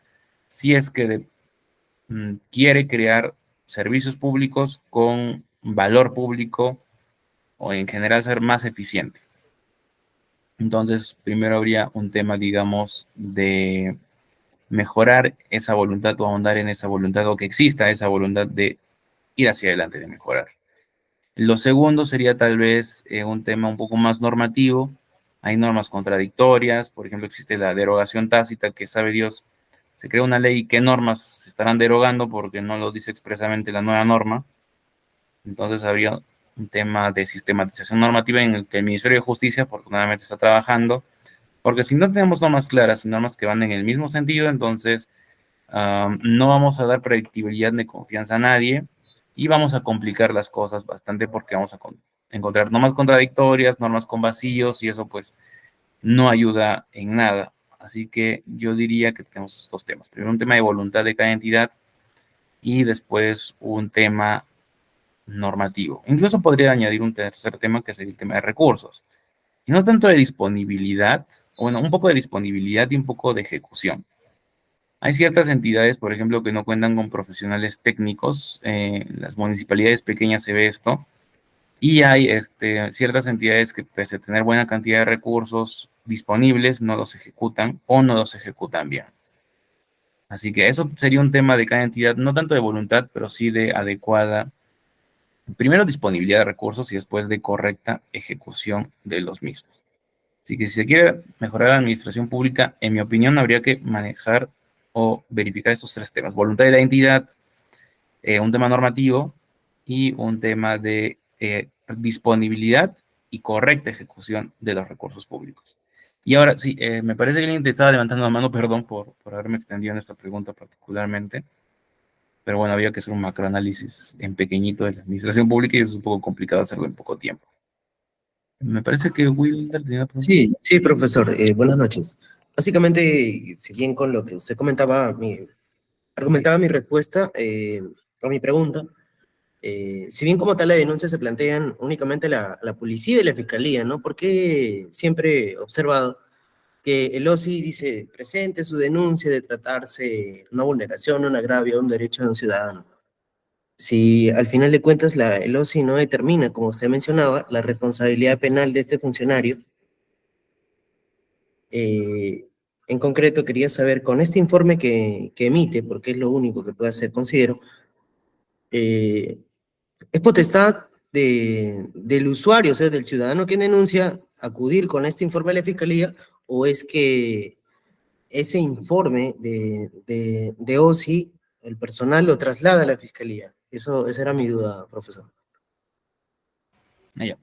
si es que quiere crear servicios públicos con valor público o en general ser más eficiente. Entonces, primero habría un tema, digamos, de mejorar esa voluntad o ahondar en esa voluntad o que exista esa voluntad de ir hacia adelante, de mejorar. Lo segundo sería tal vez un tema un poco más normativo. Hay normas contradictorias, por ejemplo, existe la derogación tácita, que sabe Dios, se crea una ley, ¿qué normas se estarán derogando? Porque no lo dice expresamente la nueva norma. Entonces habría un tema de sistematización normativa en el que el Ministerio de Justicia afortunadamente está trabajando, porque si no tenemos normas claras y normas que van en el mismo sentido, entonces no vamos a dar predictibilidad ni confianza a nadie y vamos a complicar las cosas bastante porque vamos a encontrar normas contradictorias, normas con vacíos y eso pues no ayuda en nada. Así que yo diría que tenemos dos temas. Primero un tema de voluntad de cada entidad y después un tema normativo. Incluso podría añadir un tercer tema que sería el tema de recursos. Y no tanto de disponibilidad, bueno, un poco de disponibilidad y un poco de ejecución. Hay ciertas entidades, por ejemplo, que no cuentan con profesionales técnicos. En las municipalidades pequeñas se ve esto. Y hay ciertas entidades que, pese a tener buena cantidad de recursos disponibles, no los ejecutan o no los ejecutan bien. Así que eso sería un tema de cada entidad, no tanto de voluntad, pero sí de adecuada, primero disponibilidad de recursos y después de correcta ejecución de los mismos. Así que si se quiere mejorar la administración pública, en mi opinión, habría que manejar o verificar estos tres temas. Voluntad de la entidad, un tema normativo y un tema de disponibilidad y correcta ejecución de los recursos públicos. Y ahora, sí, me parece que alguien te estaba levantando la mano, perdón por haberme extendido en esta pregunta particularmente. pero bueno, había que hacer un macroanálisis en pequeñito de la administración pública y eso es un poco complicado hacerlo en poco tiempo. Me parece que Wilder tenía una pregunta. Sí, sí, profesor. Buenas noches. Básicamente, si bien con lo que usted comentaba, argumentaba mi respuesta a mi pregunta, si bien como tal la denuncia se plantean únicamente la policía y la fiscalía, ¿no? Porque siempre he observado que el OSI dice, presente su denuncia de tratarse una vulneración, un agravio a un derecho de un ciudadano. Si al final de cuentas el OSI no determina, como usted mencionaba, la responsabilidad penal de este funcionario, en concreto quería saber, con este informe que emite, porque es lo único que puede hacer, considero, eh, ¿es potestad del usuario, o sea, del ciudadano que denuncia, acudir con este informe a la fiscalía, o es que ese informe de OSI, el personal lo traslada a la fiscalía? Esa era mi duda, profesor. Ah, ya.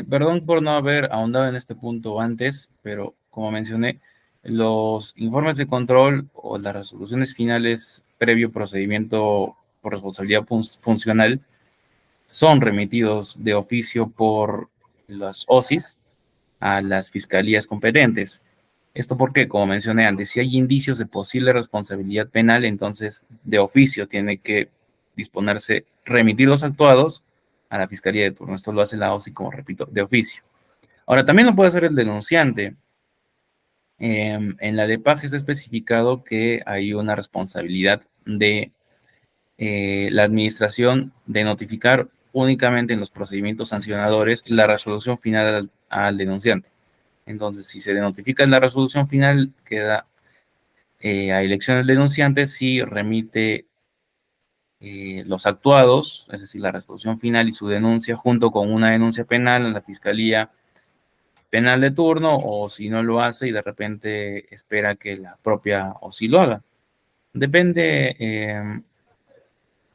Perdón por no haber ahondado en este punto antes, pero como mencioné, los informes de control o las resoluciones finales previo procedimiento por responsabilidad funcional son remitidos de oficio por las OSIs a las fiscalías competentes. Esto porque, como mencioné antes, si hay indicios de posible responsabilidad penal, entonces de oficio tiene que disponerse, remitir los actuados a la fiscalía de turno. Esto lo hace la OSI, como repito, de oficio. Ahora, también lo puede hacer el denunciante. En la LEPAG está especificado que hay una responsabilidad de la administración de notificar únicamente en los procedimientos sancionadores la resolución final al denunciante. Entonces, si se notifica en la resolución final, queda a elección del denunciante si remite los actuados, es decir, la resolución final y su denuncia, junto con una denuncia penal a la Fiscalía Penal de turno, o si no lo hace y de repente espera que la propia o si lo haga. Depende depende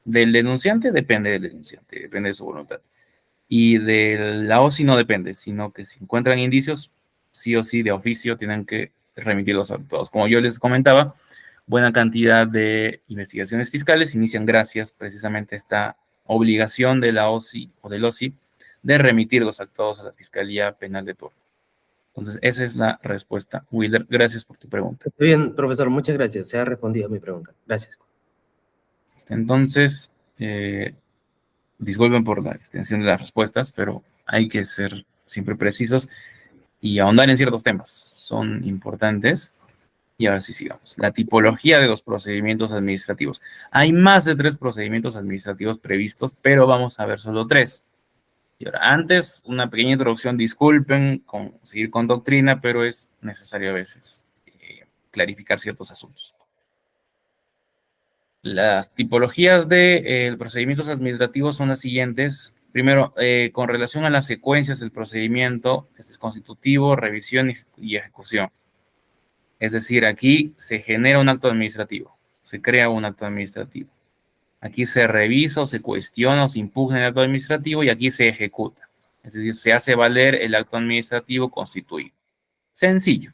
del denunciante, depende de su voluntad. Y de la OSI no depende, sino que si encuentran indicios, sí o sí de oficio tienen que remitir los actuados. Como yo les comentaba, buena cantidad de investigaciones fiscales inician gracias precisamente a esta obligación de la OSI o del OSI de remitir los actuados a la Fiscalía Penal de turno. Entonces, esa es la respuesta. Wilder, gracias por tu pregunta. Está bien, profesor, muchas gracias. Se ha respondido a mi pregunta. Gracias. Entonces, disculpen por la extensión de las respuestas, pero hay que ser siempre precisos y ahondar en ciertos temas. Son importantes. Y ahora sí sigamos. La tipología de los procedimientos administrativos. Hay más de 3 procedimientos administrativos previstos, pero vamos a ver solo 3. Y ahora, antes, una pequeña introducción. Disculpen con seguir con doctrina, pero es necesario a veces clarificar ciertos asuntos. Las tipologías de procedimientos administrativos son las siguientes. Primero, con relación a las secuencias del procedimiento, este es constitutivo, revisión y ejecución. Es decir, aquí se genera un acto administrativo, se crea un acto administrativo. Aquí se revisa o se cuestiona o se impugna el acto administrativo y aquí se ejecuta. Es decir, se hace valer el acto administrativo constituido. Sencillo.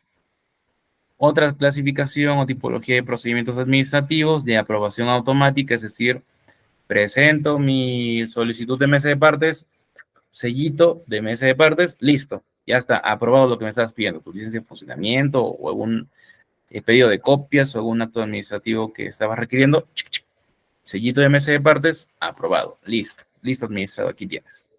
Otra clasificación o tipología de procedimientos administrativos de aprobación automática, es decir, presento mi solicitud de mesa de partes, sellito de mesa de partes, listo, ya está aprobado lo que me estás pidiendo, tu licencia de funcionamiento o algún pedido de copias o algún acto administrativo que estabas requiriendo, sellito de mesa de partes, aprobado, listo, listo administrado, aquí tienes.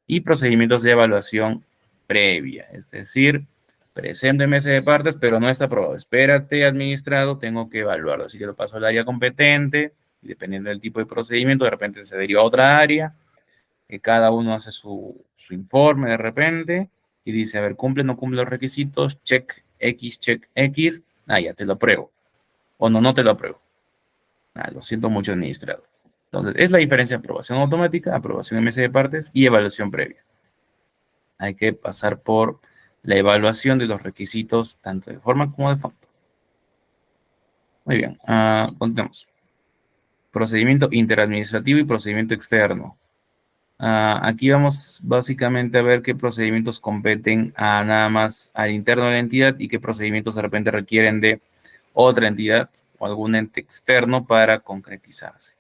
Y procedimientos de evaluación previa, es decir, presento en mesa de partes, pero no está aprobado. Espérate, administrado, tengo que evaluarlo. Así que lo paso al área competente, y dependiendo del tipo de procedimiento, de repente se deriva a otra área, que cada uno hace su informe de repente, y dice, a ver, cumple o no cumple los requisitos, check X, ya te lo apruebo. O no, no te lo apruebo. Lo siento mucho, administrado. Entonces, es la diferencia de aprobación automática, aprobación en mesa de partes y evaluación previa. Hay que pasar por la evaluación de los requisitos, tanto de forma como de fondo. Muy bien, continuamos. Procedimiento interadministrativo y procedimiento externo. Aquí vamos básicamente a ver qué procedimientos competen a nada más al interno de la entidad y qué procedimientos de repente requieren de otra entidad o algún ente externo para concretizarse.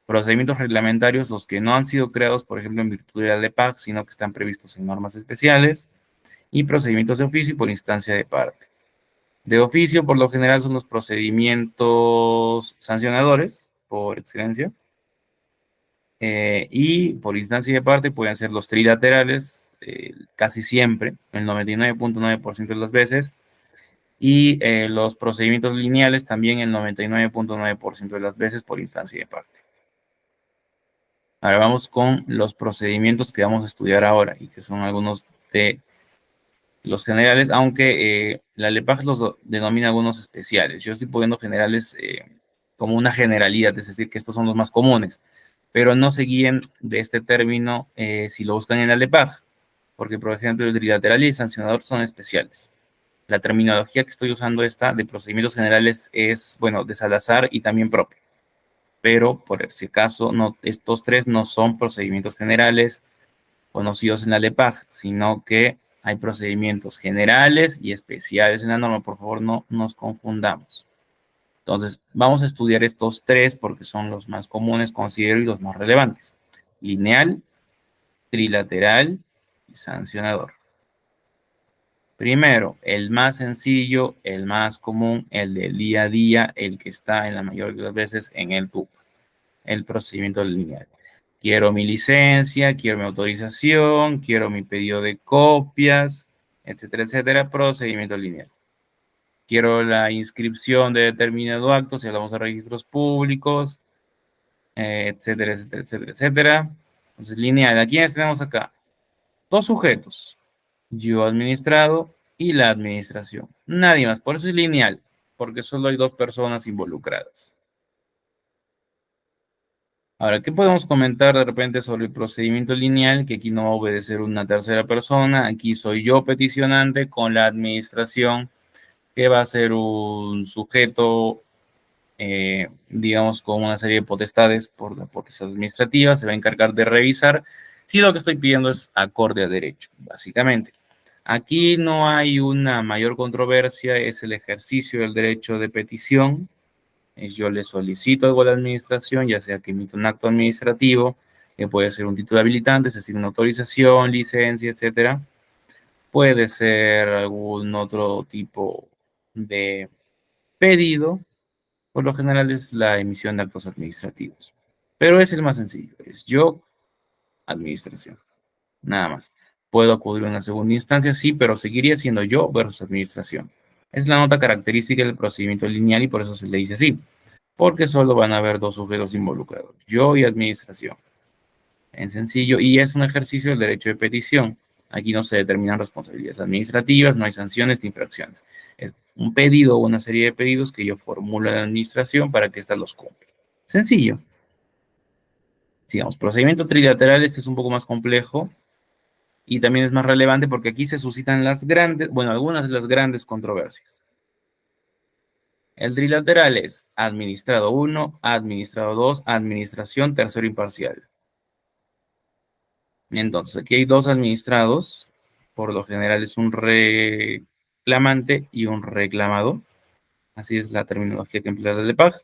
Procedimientos reglamentarios, los que no han sido creados, por ejemplo, en virtud de la LEPAC, sino que están previstos en normas especiales. Y procedimientos de oficio y por instancia de parte. De oficio, por lo general, son los procedimientos sancionadores, por excelencia. Y por instancia de parte pueden ser los trilaterales, casi siempre, el 99.9% de las veces. Y los procedimientos lineales también el 99.9% de las veces por instancia de parte. Ahora vamos con los procedimientos que vamos a estudiar ahora y que son algunos de los generales, aunque la LEPAG los denomina algunos especiales. Yo estoy poniendo generales como una generalidad, es decir, que estos son los más comunes, pero no se guíen de este término si lo buscan en la LEPAG, porque por ejemplo el trilateral y el sancionador son especiales. La terminología que estoy usando esta de procedimientos generales es, bueno, de Salazar y también propio. Pero por si acaso, no, estos tres no son procedimientos generales conocidos en la LEPAG, sino que hay procedimientos generales y especiales en la norma. Por favor, no nos confundamos. Entonces, vamos a estudiar estos tres porque son los más comunes, considero, y los más relevantes. Lineal, trilateral y sancionador. Primero, el más sencillo, el más común, el del día a día, el que está en la mayoría de las veces en el TUP, el procedimiento lineal. Quiero mi licencia, quiero mi autorización, quiero mi pedido de copias, etcétera, etcétera, procedimiento lineal. Quiero la inscripción de determinado acto, si hablamos de registros públicos, etcétera, etcétera, etcétera, etcétera. Entonces, lineal. ¿A quiénes tenemos acá? Dos sujetos. Yo administrado y la administración. Nadie más. Por eso es lineal, porque solo hay dos personas involucradas. Ahora, ¿qué podemos comentar de repente sobre el procedimiento lineal? Que aquí no va a obedecer una tercera persona. Aquí soy yo peticionante con la administración, que va a ser un sujeto, digamos, con una serie de potestades por la potestad administrativa. Se va a encargar de revisar si lo que estoy pidiendo es acorde a derecho, básicamente. Aquí no hay una mayor controversia, es el ejercicio del derecho de petición. Yo le solicito algo a la administración, ya sea que emita un acto administrativo, que puede ser un título habilitante, es decir, una autorización, licencia, etcétera. Puede ser algún otro tipo de pedido. Por lo general es la emisión de actos administrativos. Pero es el más sencillo, es yo, administración, nada más. ¿Puedo acudir a una segunda instancia? Sí, pero seguiría siendo yo versus administración. Es la nota característica del procedimiento lineal y por eso se le dice así. Porque solo van a haber dos sujetos involucrados, yo y administración. En sencillo, y es un ejercicio del derecho de petición. Aquí no se determinan responsabilidades administrativas, no hay sanciones ni infracciones. Es un pedido o una serie de pedidos que yo formulo a la administración para que ésta los cumpla. Sencillo. Sigamos, procedimiento trilateral, este es un poco más complejo y también es más relevante porque aquí se suscitan las grandes, bueno, algunas de las grandes controversias. El trilateral es administrado 1, administrado 2, administración, tercero imparcial. Entonces, aquí hay dos administrados. Por lo general es un reclamante y un reclamado. Así es la terminología que emplea la LEPAG.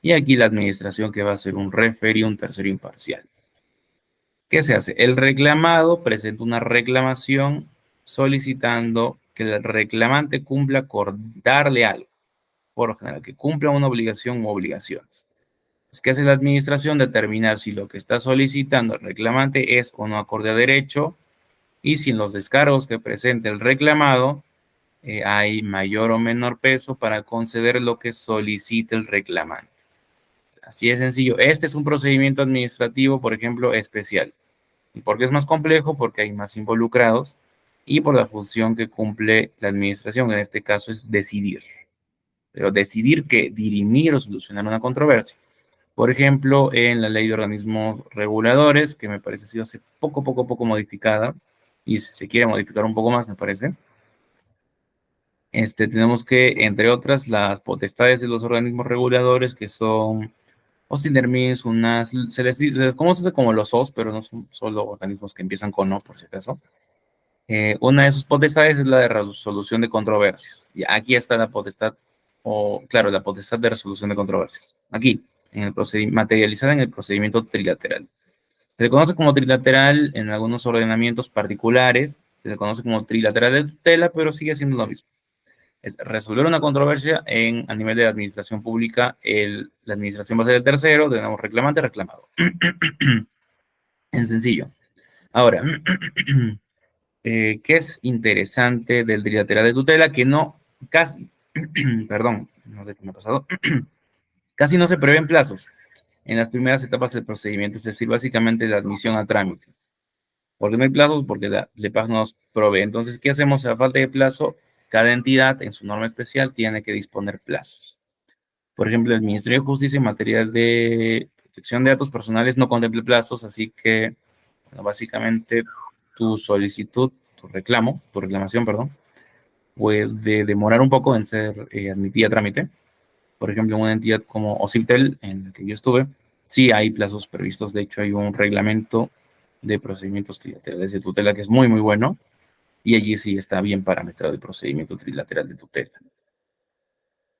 Y aquí la administración que va a ser un refer y un tercero imparcial. ¿Qué se hace? El reclamado presenta una reclamación solicitando que el reclamante cumpla con darle algo. Por lo general, que cumpla una obligación u obligaciones. Es que hace la administración determinar si lo que está solicitando el reclamante es o no acorde a derecho y si en los descargos que presente el reclamado hay mayor o menor peso para conceder lo que solicite el reclamante. Así de sencillo. Este es un procedimiento administrativo, por ejemplo, especial. ¿Y por qué es más complejo? Porque hay más involucrados y por la función que cumple la administración, en este caso es decidir. Pero decidir que dirimir o solucionar una controversia. Por ejemplo, en la ley de organismos reguladores, que me parece ha sido hace poco modificada, y se quiere modificar un poco más, me parece. Tenemos que, entre otras, las potestades de los organismos reguladores, que son OSINDERMIS, UNAS, se les conoce como los OS, pero no son solo organismos que empiezan con O, por si acaso. Una de sus potestades es la de resolución de controversias. Y aquí está la potestad, o claro, la potestad de resolución de controversias. Aquí. materializada en el procedimiento trilateral. Se le conoce como trilateral en algunos ordenamientos particulares, se le conoce como trilateral de tutela, pero sigue siendo lo mismo. Es resolver una controversia a nivel de administración pública, la administración va a ser el tercero, tenemos reclamante, reclamado. En sencillo. Ahora, ¿qué es interesante del trilateral de tutela? Que no, casi, perdón, no sé qué me ha pasado, casi no se prevén plazos en las primeras etapas del procedimiento, es decir, básicamente la admisión a trámite. ¿Por qué no hay plazos? Porque la LEPAJ nos provee. Entonces, ¿qué hacemos a falta de plazo? Cada entidad en su norma especial tiene que disponer plazos. Por ejemplo, el Ministerio de Justicia en materia de protección de datos personales no contempla plazos, así que, bueno, básicamente, tu solicitud, tu reclamación, perdón, puede demorar un poco en ser admitida a trámite. Por ejemplo, en una entidad como OCIPTEL, en la que yo estuve, sí hay plazos previstos. De hecho, hay un reglamento de procedimientos trilaterales de tutela que es muy, muy bueno. Y allí sí está bien parametrado el procedimiento trilateral de tutela.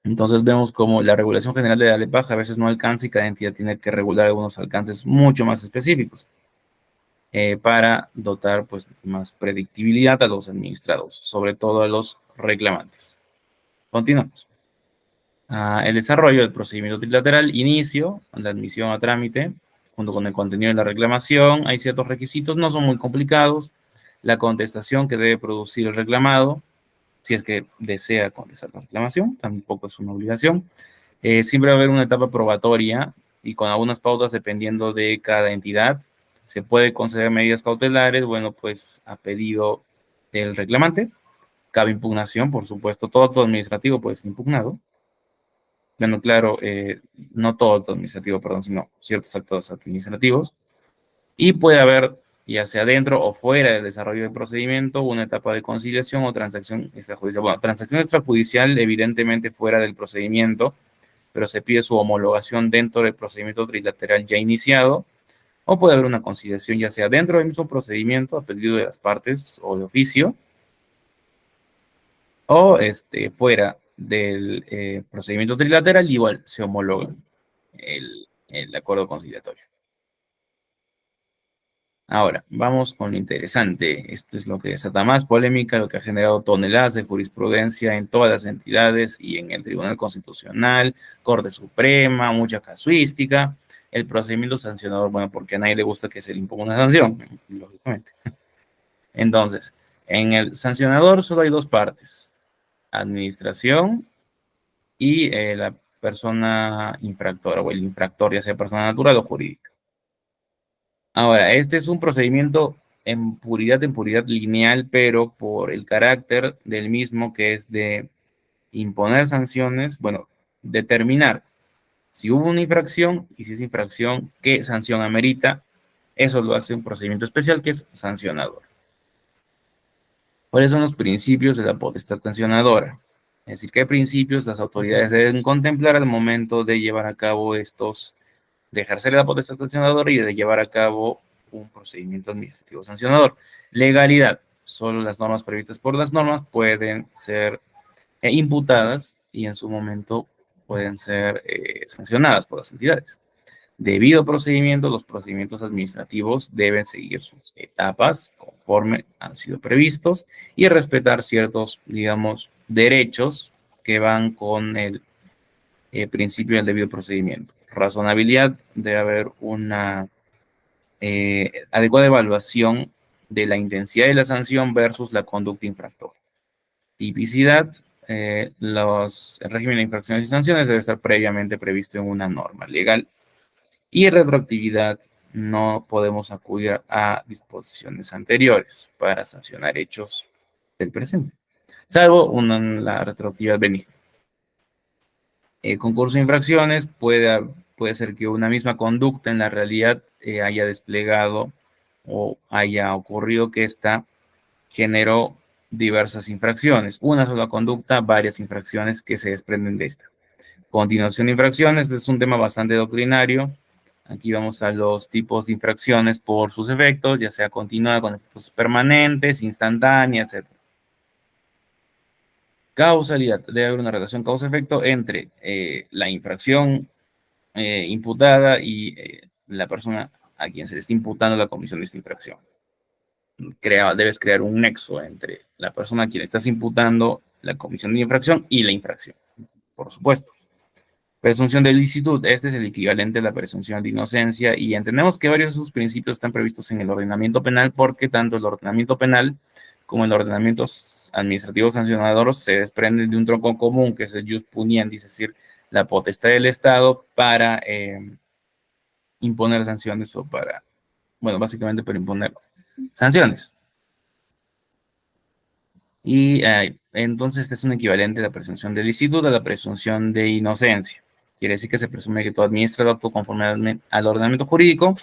Entonces vemos como la regulación general de la LEPAJ a veces no alcanza y cada entidad tiene que regular algunos alcances mucho más específicos para dotar pues más predictibilidad a los administrados, sobre todo a los reclamantes. Continuamos. El desarrollo del procedimiento trilateral, inicio, la admisión a trámite, junto con el contenido de la reclamación, hay ciertos requisitos, no son muy complicados, la contestación que debe producir el reclamado, si es que desea contestar la reclamación, tampoco es una obligación. Siempre va a haber una etapa probatoria y con algunas pautas dependiendo de cada entidad. Se puede conceder medidas cautelares, bueno, pues a pedido del reclamante. Cabe impugnación, por supuesto, todo acto administrativo puede ser impugnado. Bueno, claro, no todo acto administrativo, perdón, sino ciertos actos administrativos. Y puede haber, ya sea dentro o fuera del desarrollo del procedimiento, una etapa de conciliación o transacción extrajudicial. Bueno, transacción extrajudicial evidentemente fuera del procedimiento, pero se pide su homologación dentro del procedimiento trilateral ya iniciado, o puede haber una conciliación ya sea dentro del mismo procedimiento a pedido de las partes o de oficio, o fuera del procedimiento trilateral, igual se homologa el acuerdo conciliatorio. Ahora, vamos con lo interesante. Esto es lo que desata más polémica, lo que ha generado toneladas de jurisprudencia en todas las entidades y en el Tribunal Constitucional, Corte Suprema, mucha casuística. El procedimiento sancionador, bueno, porque a nadie le gusta que se le imponga una sanción, lógicamente. Entonces, en el sancionador solo hay dos partes, administración y la persona infractora o el infractor, ya sea persona natural o jurídica. Ahora, este es un procedimiento en puridad lineal, pero por el carácter del mismo que es de imponer sanciones, bueno, determinar si hubo una infracción y si es infracción, qué sanción amerita, eso lo hace un procedimiento especial que es sancionador. ¿Cuáles son los principios de la potestad sancionadora? Es decir, qué principios las autoridades deben contemplar al momento de llevar a cabo de ejercer la potestad sancionadora y de llevar a cabo un procedimiento administrativo sancionador. Legalidad. Solo las normas previstas por las normas pueden ser imputadas y en su momento pueden ser sancionadas por las entidades. Debido procedimiento, los procedimientos administrativos deben seguir sus etapas conforme han sido previstos y respetar ciertos, digamos, derechos que van con el principio del debido procedimiento. Razonabilidad, debe haber una adecuada evaluación de la intensidad de la sanción versus la conducta infractora. Tipicidad, el régimen de infracciones y sanciones debe estar previamente previsto en una norma legal. Y retroactividad, no podemos acudir a disposiciones anteriores para sancionar hechos del presente, salvo la retroactividad benigna. El concurso de infracciones puede ser que una misma conducta en la realidad haya desplegado o haya ocurrido que ésta generó diversas infracciones. Una sola conducta, varias infracciones que se desprenden de esta. Continuación de infracciones, este es un tema bastante doctrinario. Aquí vamos a los tipos de infracciones por sus efectos, ya sea continuada, con efectos permanentes, instantánea, etc. Causalidad. Debe haber una relación causa-efecto entre la infracción imputada y la persona a quien se le está imputando la comisión de esta infracción. Debes crear un nexo entre la persona a quien estás imputando la comisión de infracción y la infracción, por supuesto. Presunción de licitud, este es el equivalente a la presunción de inocencia y entendemos que varios de esos principios están previstos en el ordenamiento penal porque tanto el ordenamiento penal como el ordenamiento administrativo sancionador se desprenden de un tronco común que es el jus puniendi, es decir, la potestad del Estado para imponer sanciones o para, bueno, básicamente para imponer sanciones. Y entonces este es un equivalente a la presunción de licitud a la presunción de inocencia. Quiere decir que se presume que todo administrador actuó conforme al ordenamiento jurídico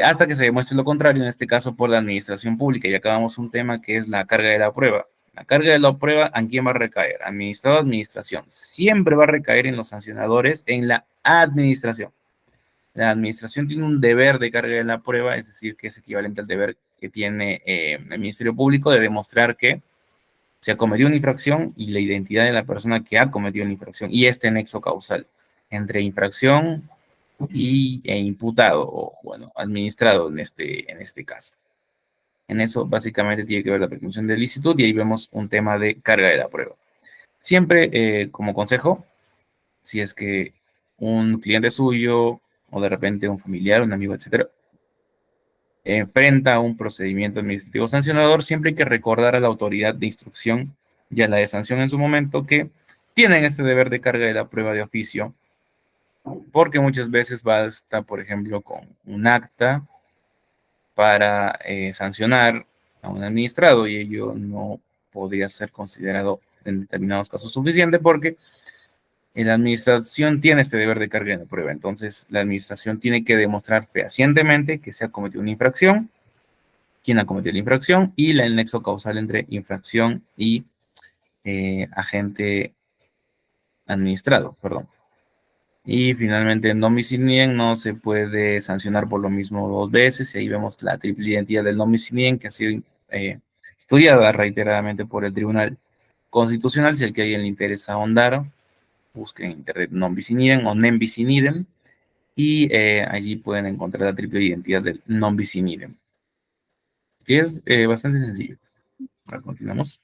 hasta que se demuestre lo contrario, en este caso por la administración pública. Y acabamos un tema que es la carga de la prueba. La carga de la prueba, ¿a quién va a recaer? Administrado o administración. Siempre va a recaer en los sancionadores, en la administración. La administración tiene un deber de carga de la prueba, es decir, que es equivalente al deber que tiene el Ministerio Público de demostrar que se ha cometido una infracción y la identidad de la persona que ha cometido la infracción y este nexo causal entre infracción e imputado o, bueno, administrado en este caso. En eso básicamente tiene que ver la presunción de licitud y ahí vemos un tema de carga de la prueba. Siempre como consejo, si es que un cliente suyo o de repente un familiar, un amigo, etcétera, enfrenta a un procedimiento administrativo sancionador, siempre hay que recordar a la autoridad de instrucción y a la de sanción en su momento que tienen este deber de carga de la prueba de oficio, porque muchas veces basta, por ejemplo, con un acta para sancionar a un administrado y ello no podría ser considerado en determinados casos suficiente porque la administración tiene este deber de carga de la prueba. Entonces, la administración tiene que demostrar fehacientemente que se ha cometido una infracción, quién ha cometido la infracción y el nexo causal entre infracción y agente administrado, perdón. Y finalmente, non bis in idem no se puede sancionar por lo mismo dos veces. Y ahí vemos la triple identidad del non bis in idem que ha sido estudiada reiteradamente por el Tribunal Constitucional. Si al que a alguien le interesa ahondar, busquen en internet non bis in idem o nem bis in idem y allí pueden encontrar la triple identidad del non bis in idem, que es bastante sencillo. Ahora continuamos.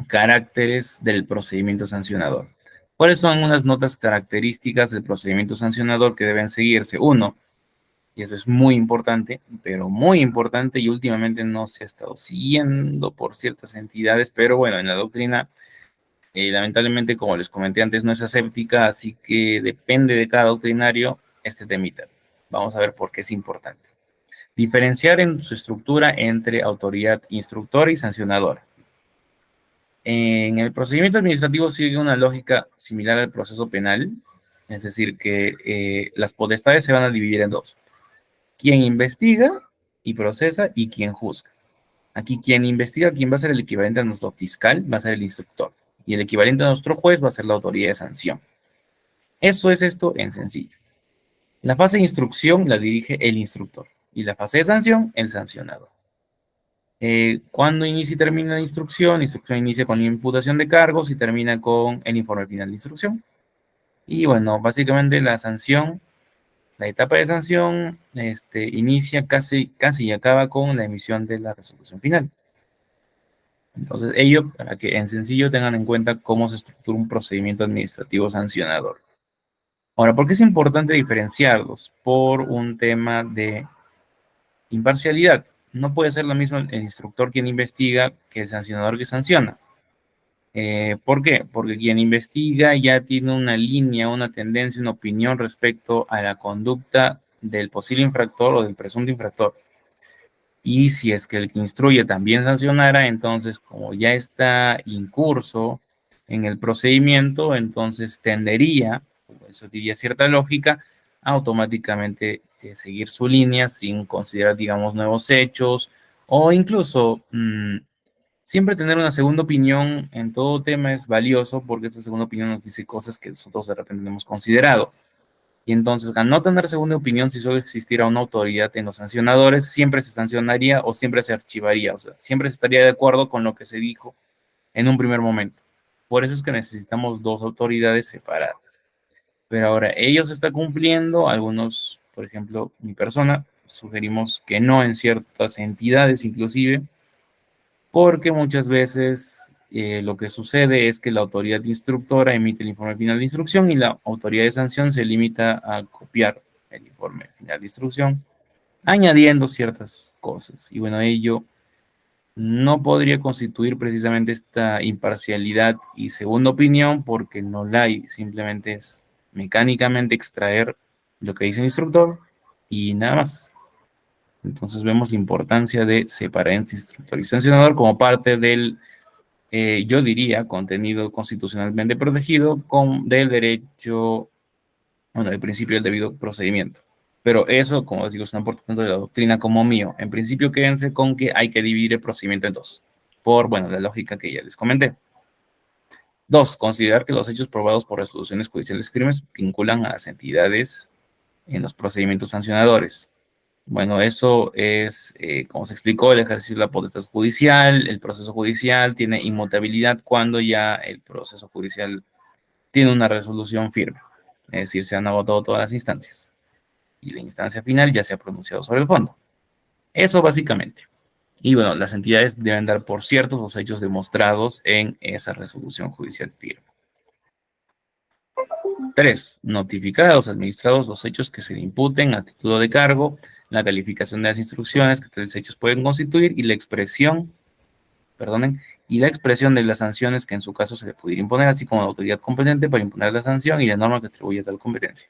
Caracteres del procedimiento sancionador. ¿Cuáles son unas notas características del procedimiento sancionador que deben seguirse? Uno, y eso es muy importante, pero muy importante y últimamente no se ha estado siguiendo por ciertas entidades, pero bueno, en la doctrina, lamentablemente, como les comenté antes, no es aséptica, así que depende de cada doctrinario este temita. Vamos a ver por qué es importante. Diferenciar en su estructura entre autoridad instructora y sancionadora. En el procedimiento administrativo sigue una lógica similar al proceso penal, es decir, que las potestades se van a dividir en dos. Quien investiga y procesa y quien juzga. Aquí quien investiga, quien va a ser el equivalente a nuestro fiscal, va a ser el instructor. Y el equivalente a nuestro juez va a ser la autoridad de sanción. Eso es esto en sencillo. La fase de instrucción la dirige el instructor y la fase de sanción, el sancionador. Cuando inicia y termina la instrucción inicia con la imputación de cargos y termina con el informe final de instrucción. Y bueno, básicamente la sanción, la etapa de sanción, inicia casi y acaba con la emisión de la resolución final. Entonces, ello para que en sencillo tengan en cuenta cómo se estructura un procedimiento administrativo sancionador. Ahora, ¿por qué es importante diferenciarlos? Por un tema de imparcialidad. No puede ser lo mismo el instructor quien investiga que el sancionador que sanciona. ¿Por qué? Porque quien investiga ya tiene una línea, una tendencia, una opinión respecto a la conducta del posible infractor o del presunto infractor. Y si es que el que instruye también sancionara, entonces como ya está incurso en el procedimiento, entonces tendería, eso diría cierta lógica, a automáticamente seguir su línea sin considerar, digamos, nuevos hechos o incluso siempre tener una segunda opinión en todo tema es valioso porque esta segunda opinión nos dice cosas que nosotros de repente no hemos considerado. Y entonces, al no tener segunda opinión, si solo existiera una autoridad en los sancionadores, siempre se sancionaría o siempre se archivaría, o sea, siempre se estaría de acuerdo con lo que se dijo en un primer momento. Por eso es que necesitamos dos autoridades separadas. Pero ahora, ellos están cumpliendo, algunos, por ejemplo, mi persona, sugerimos que no en ciertas entidades inclusive, porque muchas veces lo que sucede es que la autoridad instructora emite el informe final de instrucción y la autoridad de sanción se limita a copiar el informe final de instrucción, añadiendo ciertas cosas. Y bueno, ello no podría constituir precisamente esta imparcialidad y segunda opinión porque no la hay, simplemente es mecánicamente extraer lo que dice el instructor y nada más. Entonces vemos la importancia de separar entre instructor y sancionador como parte del, yo diría, contenido constitucionalmente protegido del derecho, bueno, el principio del debido procedimiento. Pero eso, como les digo, es una parte tanto de la doctrina como mío. En principio, quédense con que hay que dividir el procedimiento en dos, por, bueno, la lógica que ya les comenté. 2. Considerar que los hechos probados por resoluciones judiciales firmes vinculan a las entidades en los procedimientos sancionadores. Bueno, eso es, como se explicó, el ejercicio de la potestad judicial. El proceso judicial tiene inmutabilidad cuando ya el proceso judicial tiene una resolución firme. Es decir, se han agotado todas las instancias. Y la instancia final ya se ha pronunciado sobre el fondo. Eso básicamente. Y bueno, las entidades deben dar por ciertos los hechos demostrados en esa resolución judicial firme. 3. Notificar a los administrados los hechos que se le imputen a título de cargo, la calificación de las instrucciones que tales hechos pueden constituir y la expresión, y la expresión de las sanciones que en su caso se le pudiera imponer, así como la autoridad competente para imponer la sanción y la norma que atribuye tal competencia.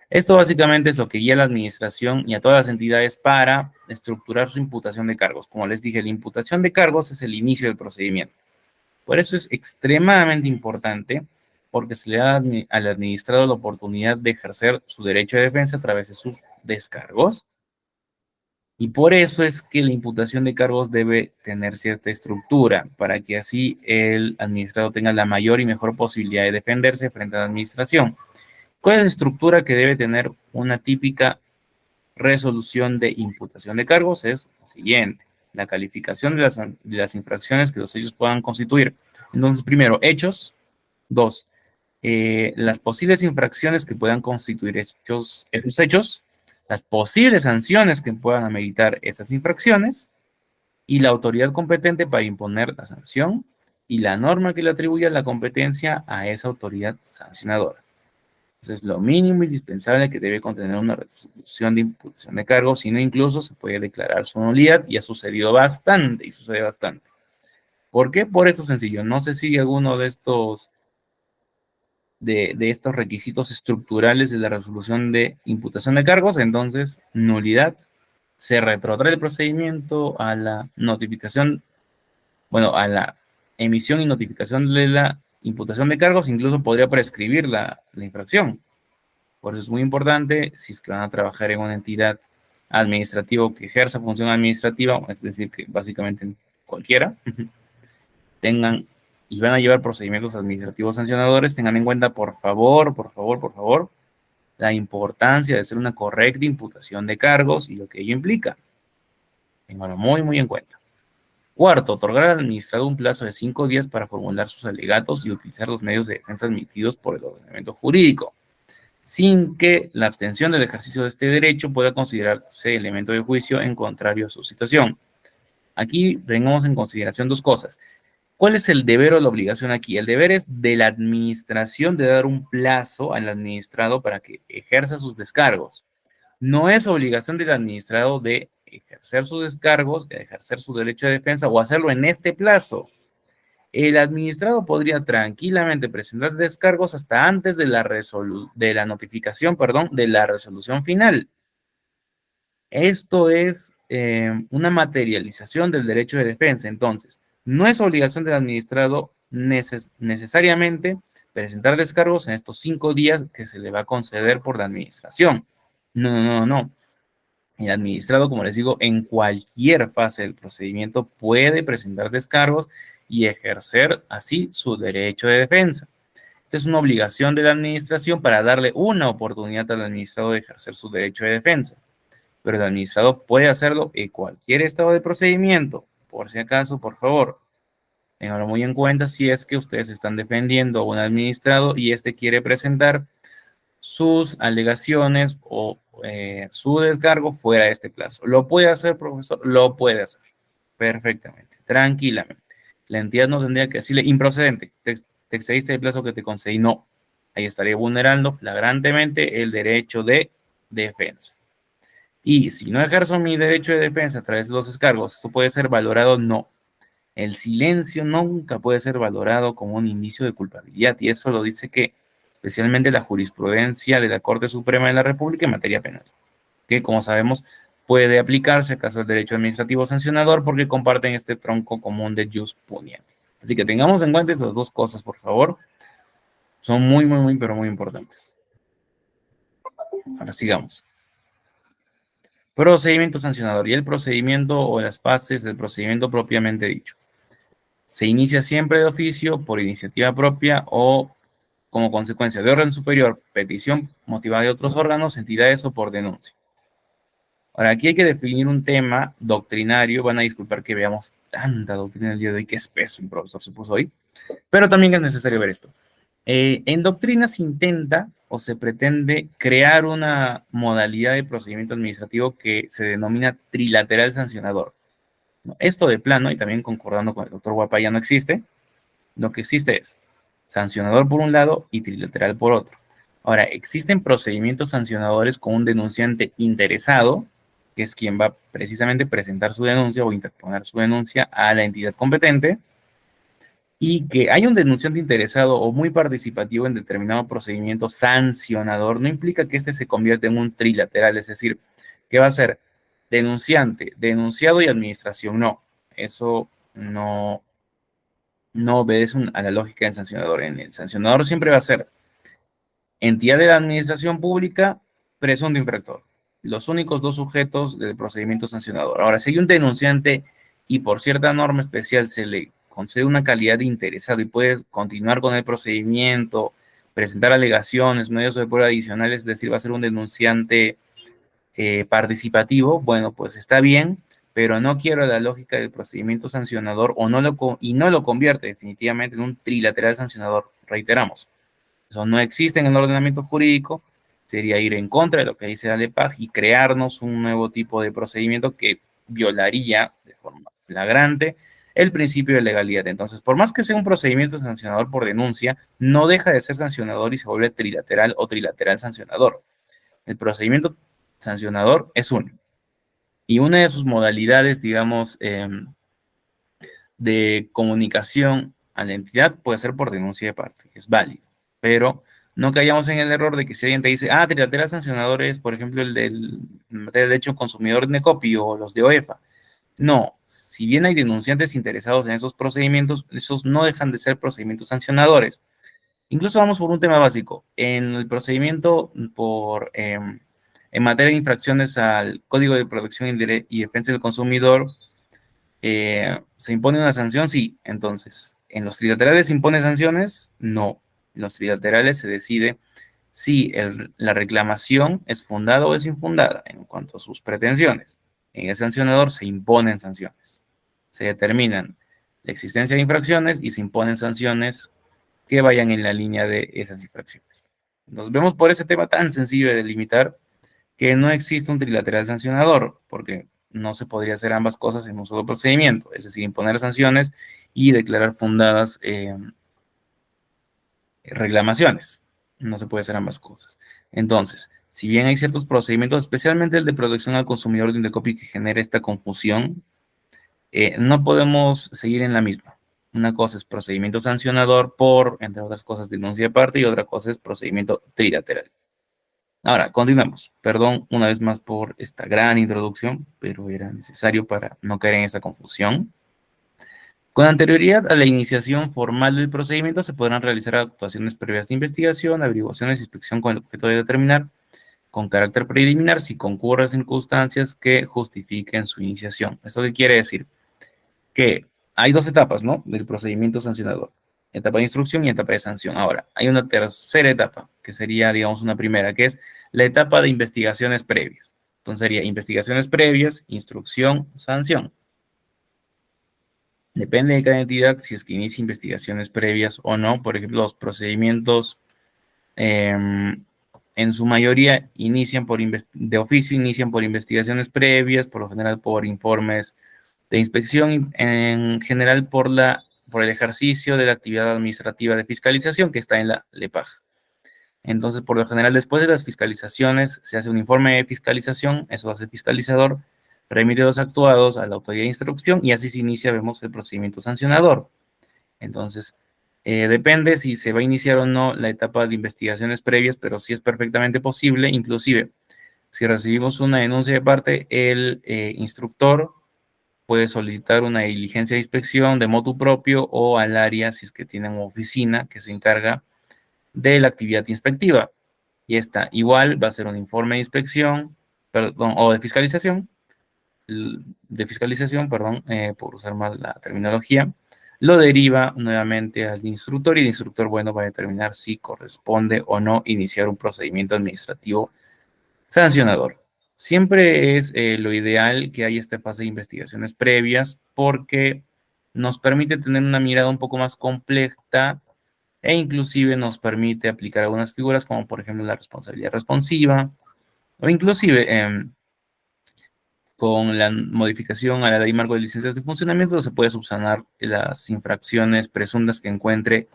Esto básicamente es lo que guía a la administración y a todas las entidades para estructurar su imputación de cargos. Como les dije, la imputación de cargos es el inicio del procedimiento. Por eso es extremadamente importante, porque se le da al administrado la oportunidad de ejercer su derecho de defensa a través de sus descargos. Y por eso es que la imputación de cargos debe tener cierta estructura, para que así el administrado tenga la mayor y mejor posibilidad de defenderse frente a la administración. ¿Cuál es la estructura que debe tener una típica resolución de imputación de cargos? Es la siguiente: la calificación de las infracciones que los hechos puedan constituir. Entonces, primero, hechos. 2. Las posibles infracciones que puedan constituir esos hechos, las posibles sanciones que puedan ameritar esas infracciones y la autoridad competente para imponer la sanción y la norma que le atribuya la competencia a esa autoridad sancionadora. Entonces, lo mínimo indispensable que debe contener una resolución de imputación de cargos, si no incluso se puede declarar su nulidad, y ha sucedido bastante, y sucede bastante. ¿Por qué? Por eso sencillo, no se sigue alguno de estos requisitos estructurales de la resolución de imputación de cargos, entonces nulidad, se retrotrae el procedimiento a la notificación, bueno, a la emisión y notificación de la imputación de cargos, incluso podría prescribir la infracción. Por eso es muy importante, si es que van a trabajar en una entidad administrativa que ejerza función administrativa, es decir, que básicamente cualquiera, tengan y van a llevar procedimientos administrativos sancionadores, tengan en cuenta, por favor, la importancia de hacer una correcta imputación de cargos y lo que ello implica. Tenganlo muy, muy en cuenta. 4. Otorgar al administrado un plazo de 5 días para formular sus alegatos y utilizar los medios de defensa admitidos por el ordenamiento jurídico, sin que la abstención del ejercicio de este derecho pueda considerarse elemento de juicio en contrario a su situación. Aquí tengamos en consideración dos cosas. ¿Cuál es el deber o la obligación aquí? El deber es de la administración de dar un plazo al administrado para que ejerza sus descargos. No es obligación del administrado de ejercer sus descargos, de ejercer su derecho de defensa o hacerlo en este plazo. El administrado podría tranquilamente presentar descargos hasta antes de la notificación, de la resolución final. Esto es una materialización del derecho de defensa. Entonces, no es obligación del administrado necesariamente presentar descargos en estos 5 días que se le va a conceder por la administración. No. El administrado, como les digo, en cualquier fase del procedimiento puede presentar descargos y ejercer así su derecho de defensa. Esta es una obligación de la administración para darle una oportunidad al administrado de ejercer su derecho de defensa. Pero el administrado puede hacerlo en cualquier estado de procedimiento. Por si acaso, por favor, tenganlo muy en cuenta si es que ustedes están defendiendo a un administrado y este quiere presentar sus alegaciones o su descargo fuera de este plazo. ¿Lo puede hacer, profesor? Lo puede hacer perfectamente, tranquilamente. La entidad no tendría que decirle improcedente, te excediste el plazo que te concedí. No, ahí estaría vulnerando flagrantemente el derecho de defensa. Y si no ejerzo mi derecho de defensa a través de los descargos, ¿esto puede ser valorado? No. El silencio nunca puede ser valorado como un indicio de culpabilidad, y eso lo dice que especialmente la jurisprudencia de la Corte Suprema de la República en materia penal, que como sabemos puede aplicarse acaso el derecho administrativo sancionador porque comparten este tronco común de jus puniendi. Así que tengamos en cuenta estas dos cosas, por favor. Son muy, pero muy importantes. Ahora sigamos. Procedimiento sancionador y el procedimiento o las fases del procedimiento propiamente dicho. Se inicia siempre de oficio, por iniciativa propia o como consecuencia de orden superior, petición motivada de otros órganos, entidades o por denuncia. Ahora, aquí hay que definir un tema doctrinario. Van a disculpar que veamos tanta doctrina el día de hoy, qué espeso el profesor se puso hoy, pero también es necesario ver esto. En doctrina se intenta o se pretende crear una modalidad de procedimiento administrativo que se denomina trilateral sancionador. Esto de plano, y también concordando con el doctor Guapa, ya no existe. Lo que existe es sancionador por un lado y trilateral por otro. Ahora, existen procedimientos sancionadores con un denunciante interesado, que es quien va precisamente a presentar su denuncia o interponer su denuncia a la entidad competente, y que hay un denunciante interesado o muy participativo en determinado procedimiento sancionador, no implica que este se convierta en un trilateral, es decir, que va a ser denunciante, denunciado y administración. No, eso no obedece a la lógica del sancionador. En el sancionador siempre va a ser entidad de la administración pública, presunto infractor. Los únicos dos sujetos del procedimiento sancionador. Ahora, si hay un denunciante y por cierta norma especial se le concede una calidad de interesado y puede continuar con el procedimiento, presentar alegaciones, medios de prueba adicionales, es decir, va a ser un denunciante participativo, bueno, pues está bien, pero no quiero la lógica del procedimiento sancionador y no lo convierte definitivamente en un trilateral sancionador. Reiteramos, eso no existe en el ordenamiento jurídico, sería ir en contra de lo que dice la LEPAG y crearnos un nuevo tipo de procedimiento que violaría de forma flagrante el principio de legalidad. Entonces, por más que sea un procedimiento sancionador por denuncia, no deja de ser sancionador y se vuelve trilateral o trilateral sancionador. El procedimiento sancionador es uno. Y una de sus modalidades, digamos, de comunicación a la entidad puede ser por denuncia de parte, es válido, pero no caigamos en el error de que si alguien te dice, trilateral sancionador es, por ejemplo, el del materia de derecho consumidor de NECOPI o los de OEFA. No, si bien hay denunciantes interesados en esos procedimientos, esos no dejan de ser procedimientos sancionadores. Incluso vamos por un tema básico. En el procedimiento en materia de infracciones al Código de Protección y Defensa del Consumidor, ¿se impone una sanción? Sí. Entonces, ¿en los trilaterales se imponen sanciones? No. En los trilaterales se decide si la reclamación es fundada o es infundada en cuanto a sus pretensiones. En el sancionador se imponen sanciones. Se determinan la existencia de infracciones y se imponen sanciones que vayan en la línea de esas infracciones. Nos vemos por ese tema tan sencillo de delimitar que no existe un trilateral sancionador, porque no se podría hacer ambas cosas en un solo procedimiento, es decir, imponer sanciones y declarar fundadas reclamaciones. No se puede hacer ambas cosas. Entonces, si bien hay ciertos procedimientos, especialmente el de protección al consumidor de Indecopi, que genera esta confusión, no podemos seguir en la misma. Una cosa es procedimiento sancionador por, entre otras cosas, denuncia de parte, y otra cosa es procedimiento trilateral. Ahora, continuamos. Perdón una vez más por esta gran introducción, pero era necesario para no caer en esta confusión. Con anterioridad a la iniciación formal del procedimiento, se podrán realizar actuaciones previas de investigación, averiguaciones e inspección con el objeto de determinar, con carácter preliminar, si concurren circunstancias que justifiquen su iniciación. ¿Esto qué quiere decir? Que hay dos etapas, ¿no?, del procedimiento sancionador. Etapa de instrucción y etapa de sanción. Ahora, hay una tercera etapa, que sería, digamos, una primera, que es la etapa de investigaciones previas. Entonces sería investigaciones previas, instrucción, sanción. Depende de cada entidad si es que inicia investigaciones previas o no. Por ejemplo, los procedimientos en su mayoría de oficio inician por investigaciones previas, por lo general por informes de inspección y en general por el ejercicio de la actividad administrativa de fiscalización que está en la LEPAJ. Entonces, por lo general, después de las fiscalizaciones, se hace un informe de fiscalización, eso hace el fiscalizador, remite los actuados a la autoridad de instrucción y así se inicia, vemos, el procedimiento sancionador. Entonces, depende si se va a iniciar o no la etapa de investigaciones previas, pero sí es perfectamente posible, inclusive, si recibimos una denuncia de parte, el instructor puede solicitar una diligencia de inspección de motu propio o al área, si es que tienen una oficina que se encarga de la actividad inspectiva. Y esta igual va a ser un informe de inspección, perdón, o de fiscalización, perdón, por usar mal la terminología, lo deriva nuevamente al instructor y el instructor, bueno, va a determinar si corresponde o no iniciar un procedimiento administrativo sancionador. Siempre es lo ideal que haya esta fase de investigaciones previas porque nos permite tener una mirada un poco más completa e inclusive nos permite aplicar algunas figuras como por ejemplo la responsabilidad responsiva o inclusive con la modificación a la ley marco de licencias de funcionamiento se puede subsanar las infracciones presuntas que encuentre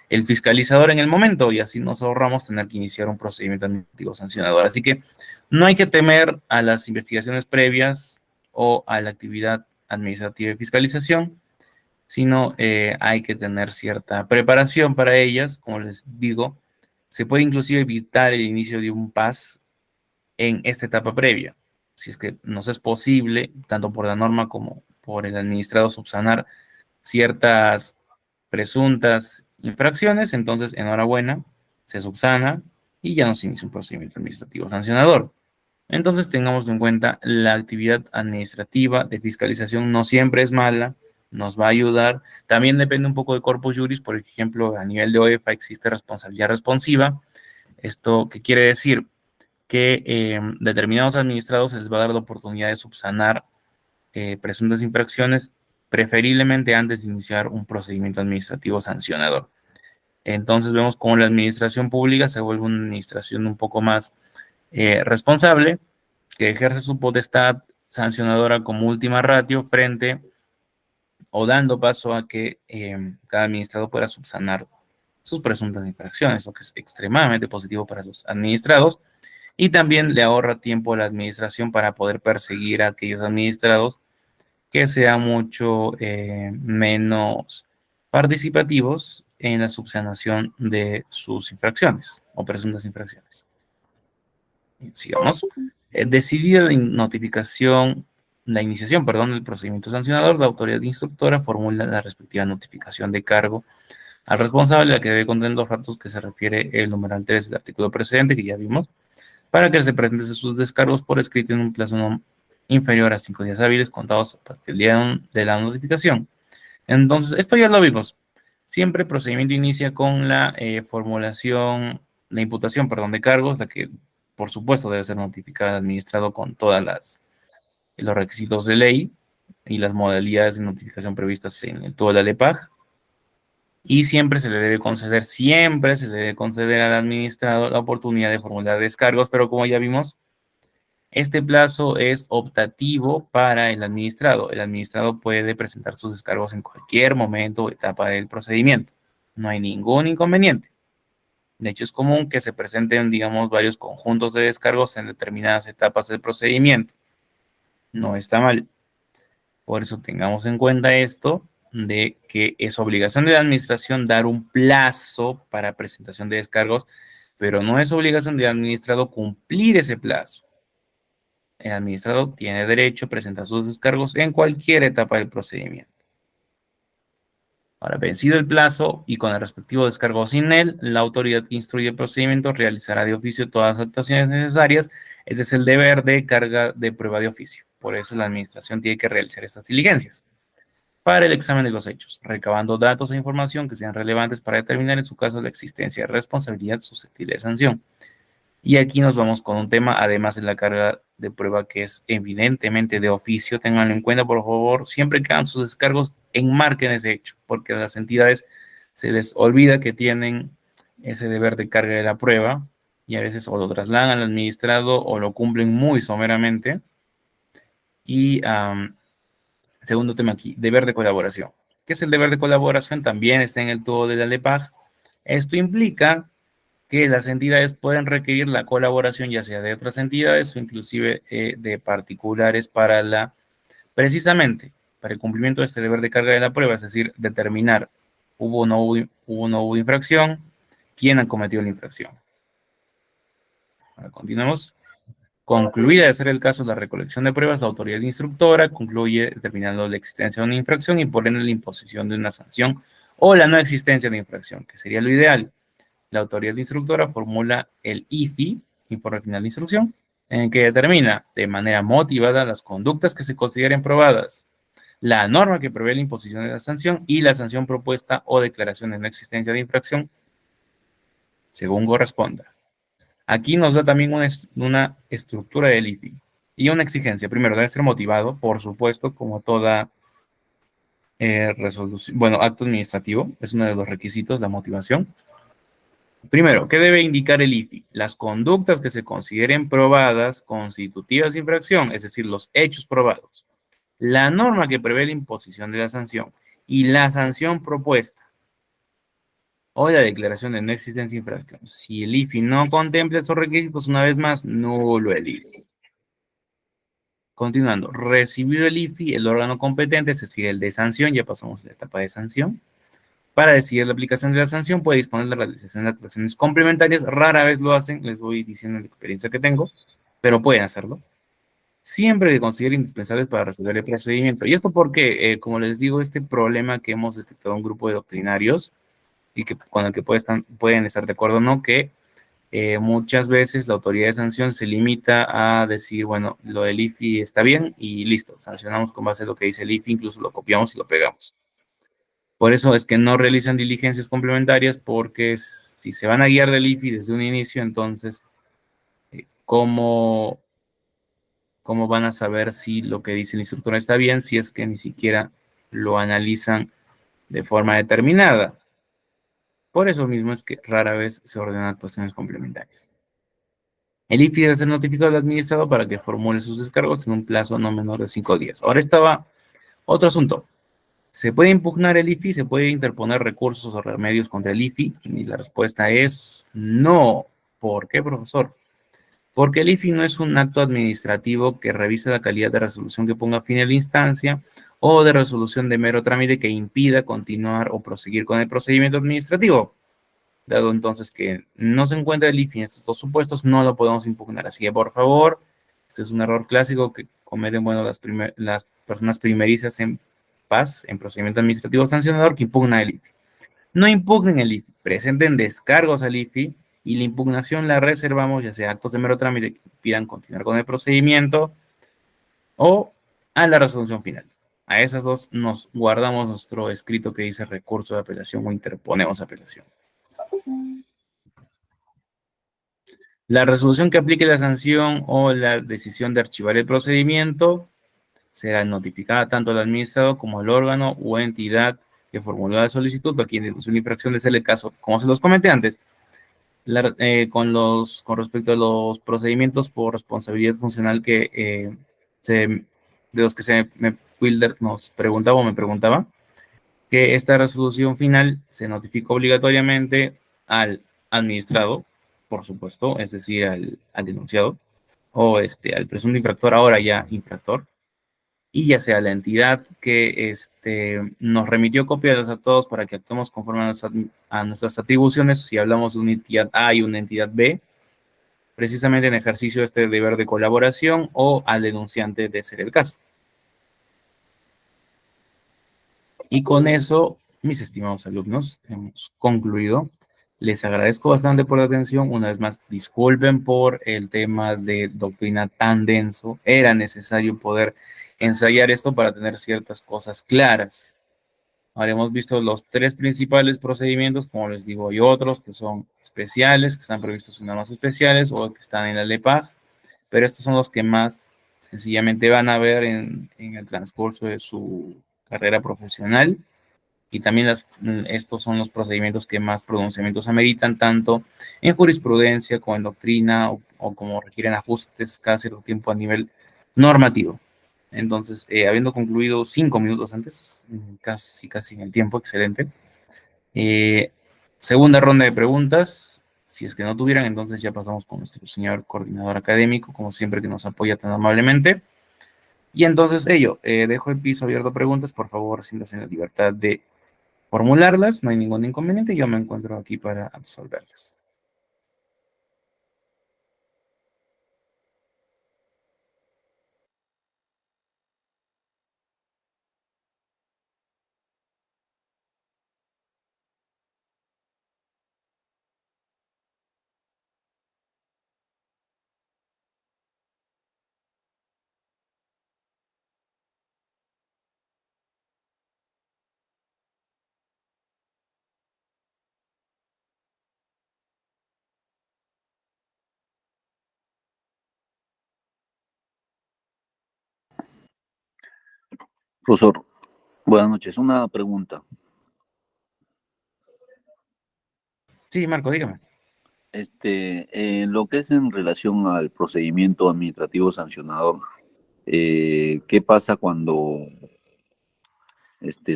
el fiscalizador en el momento y así nos ahorramos tener que iniciar un procedimiento administrativo sancionador. Así que no hay que temer a las investigaciones previas o a la actividad administrativa de fiscalización, sino hay que tener cierta preparación para ellas. Como les digo, se puede inclusive evitar el inicio de un PAS en esta etapa previa. Si es que nos es posible, tanto por la norma como por el administrado, subsanar ciertas presuntas infracciones, entonces enhorabuena, se subsana y ya nos inicia un procedimiento administrativo sancionador. Entonces tengamos en cuenta la actividad administrativa de fiscalización no siempre es mala, nos va a ayudar. También depende un poco de corpus juris, por ejemplo, a nivel de OEFA existe responsabilidad responsiva. ¿Esto qué quiere decir? Que determinados administrados se les va a dar la oportunidad de subsanar presuntas infracciones, preferiblemente antes de iniciar un procedimiento administrativo sancionador. Entonces vemos cómo la administración pública se vuelve una administración un poco más responsable, que ejerce su potestad sancionadora como última ratio frente o dando paso a que cada administrado pueda subsanar sus presuntas infracciones, lo que es extremadamente positivo para los administrados y también le ahorra tiempo a la administración para poder perseguir a aquellos administrados que sean mucho menos participativos en la subsanación de sus infracciones o presuntas infracciones. Sigamos. Decidida la iniciación, del procedimiento sancionador, la autoridad instructora formula la respectiva notificación de cargo al responsable, la que debe contener los datos que se refiere el numeral 3 del artículo precedente, que ya vimos, para que se presenten sus descargos por escrito en un plazo no inferior a 5 días hábiles contados a partir del día de la notificación. Entonces, esto ya lo vimos. Siempre el procedimiento inicia con la formulación, la imputación, de cargos, la que, por supuesto, debe ser notificada al administrado con todos los requisitos de ley y las modalidades de notificación previstas en el todo la LEPAJ. Y siempre se le debe conceder al administrado la oportunidad de formular descargos, pero como ya vimos, este plazo es optativo para el administrado. El administrado puede presentar sus descargos en cualquier momento o etapa del procedimiento. No hay ningún inconveniente. De hecho, es común que se presenten, digamos, varios conjuntos de descargos en determinadas etapas del procedimiento. No está mal. Por eso tengamos en cuenta esto de que es obligación de la administración dar un plazo para presentación de descargos, pero no es obligación del administrado cumplir ese plazo. El administrado tiene derecho a presentar sus descargos en cualquier etapa del procedimiento. Ahora, vencido el plazo y con el respectivo descargo sin él, la autoridad que instruye el procedimiento realizará de oficio todas las actuaciones necesarias. Ese es el deber de carga de prueba de oficio. Por eso la administración tiene que realizar estas diligencias para el examen de los hechos, recabando datos e información que sean relevantes para determinar en su caso la existencia de responsabilidad susceptible de sanción. Y aquí nos vamos con un tema, además de la carga de prueba que es evidentemente de oficio, ténganlo en cuenta, por favor, siempre que hagan sus descargos, enmarquen ese hecho, porque a las entidades se les olvida que tienen ese deber de carga de la prueba y a veces o lo trasladan al administrado o lo cumplen muy someramente. Y segundo tema aquí, deber de colaboración. ¿Qué es el deber de colaboración? También está en el todo de la LEPAG. Esto implica que las entidades pueden requerir la colaboración ya sea de otras entidades o inclusive de particulares precisamente para el cumplimiento de este deber de carga de la prueba, es decir, determinar hubo o no hubo infracción, quién ha cometido la infracción. Ahora continuamos. Concluida de ser el caso la recolección de pruebas, la autoridad instructora concluye determinando la existencia de una infracción y por ende la imposición de una sanción o la no existencia de infracción, que sería lo ideal. La autoridad instructora formula el IFI, informe final de instrucción, en el que determina de manera motivada las conductas que se consideren probadas, la norma que prevé la imposición de la sanción y la sanción propuesta o declaración de no existencia de infracción, según corresponda. Aquí nos da también una estructura del IFI y una exigencia. Primero, debe ser motivado, por supuesto, como toda resolución, bueno, acto administrativo, es uno de los requisitos, la motivación. Primero, ¿qué debe indicar el IFI? Las conductas que se consideren probadas constitutivas de infracción, es decir, los hechos probados, la norma que prevé la imposición de la sanción y la sanción propuesta o la declaración de no existencia de infracción. Si el IFI no contempla estos requisitos, una vez más, nulo el IFI. Continuando, recibido el IFI, el órgano competente, es decir, el de sanción, ya pasamos a la etapa de sanción, para decidir la aplicación de la sanción puede disponer de la realización de actuaciones complementarias, rara vez lo hacen, les voy diciendo la experiencia que tengo, pero pueden hacerlo, siempre que consideren indispensables para resolver el procedimiento. Y esto porque, como les digo, este problema que hemos detectado un grupo de doctrinarios, y que con el que pueden estar de acuerdo o no, que muchas veces la autoridad de sanción se limita a decir, bueno, lo del IFI está bien y listo, sancionamos con base a lo que dice el IFI, incluso lo copiamos y lo pegamos. Por eso es que no realizan diligencias complementarias, porque si se van a guiar del IFI desde un inicio, entonces, ¿cómo van a saber si lo que dice el instructor está bien, si es que ni siquiera lo analizan de forma determinada? Por eso mismo es que rara vez se ordenan actuaciones complementarias. El IFI debe ser notificado al administrado para que formule sus descargos en un plazo no menor de 5 días. Ahora estaba otro asunto. ¿Se puede impugnar el IFI? ¿Se puede interponer recursos o remedios contra el IFI? Y la respuesta es no. ¿Por qué, profesor? Porque el IFI no es un acto administrativo que revise la calidad de resolución que ponga fin a la instancia o de resolución de mero trámite que impida continuar o proseguir con el procedimiento administrativo. Dado entonces que no se encuentra el IFI en estos dos supuestos, no lo podemos impugnar. Así que, por favor, este es un error clásico que cometen, bueno, las personas primerizas en paz, en procedimiento administrativo sancionador, que impugna el IFI. No impugnen el IFI, presenten descargos al IFI y la impugnación la reservamos, ya sea actos de mero trámite que impidan continuar con el procedimiento o a la resolución final. A esas dos nos guardamos nuestro escrito que dice recurso de apelación o interponemos apelación. La resolución que aplique la sanción o la decisión de archivar el procedimiento será notificada tanto al administrado como al órgano o entidad que formuló la solicitud o a quien denunció una infracción de ser el caso. Como se los comenté antes, con respecto a los procedimientos por responsabilidad funcional de los que Wilder nos preguntaba o me preguntaba, que esta resolución final se notifica obligatoriamente al administrado, por supuesto, es decir, al denunciado, o al presunto infractor, ahora ya infractor, y ya sea la entidad que nos remitió copia de los actos para que actuemos conforme a nuestras atribuciones, si hablamos de una entidad A y una entidad B, precisamente en ejercicio de este deber de colaboración, o al denunciante de ser el caso. Y con eso, mis estimados alumnos, hemos concluido. Les agradezco bastante por la atención. Una vez más, disculpen por el tema de doctrina tan denso. Era necesario poder ensayar esto para tener ciertas cosas claras. Ahora hemos visto los tres principales procedimientos, como les digo, hay otros que son especiales, que están previstos en normas especiales o que están en la LEPAG, pero estos son los que más sencillamente van a ver en el transcurso de su carrera profesional. y también estos son los procedimientos que más pronunciamientos ameritan, tanto en jurisprudencia como en doctrina, o como requieren ajustes cada cierto tiempo a nivel normativo. Entonces, habiendo concluido 5 minutos antes, casi en el tiempo, excelente. Segunda ronda de preguntas. Si es que no tuvieran, entonces ya pasamos con nuestro señor coordinador académico, como siempre, que nos apoya tan amablemente. Y entonces, dejo el piso abierto a preguntas. Por favor, siéntanse en la libertad de formularlas. No hay ningún inconveniente. Yo me encuentro aquí para absolverlas. Profesor, buenas noches. Una pregunta. Sí, Marco, dígame. Lo que es en relación al procedimiento administrativo sancionador, ¿qué pasa cuando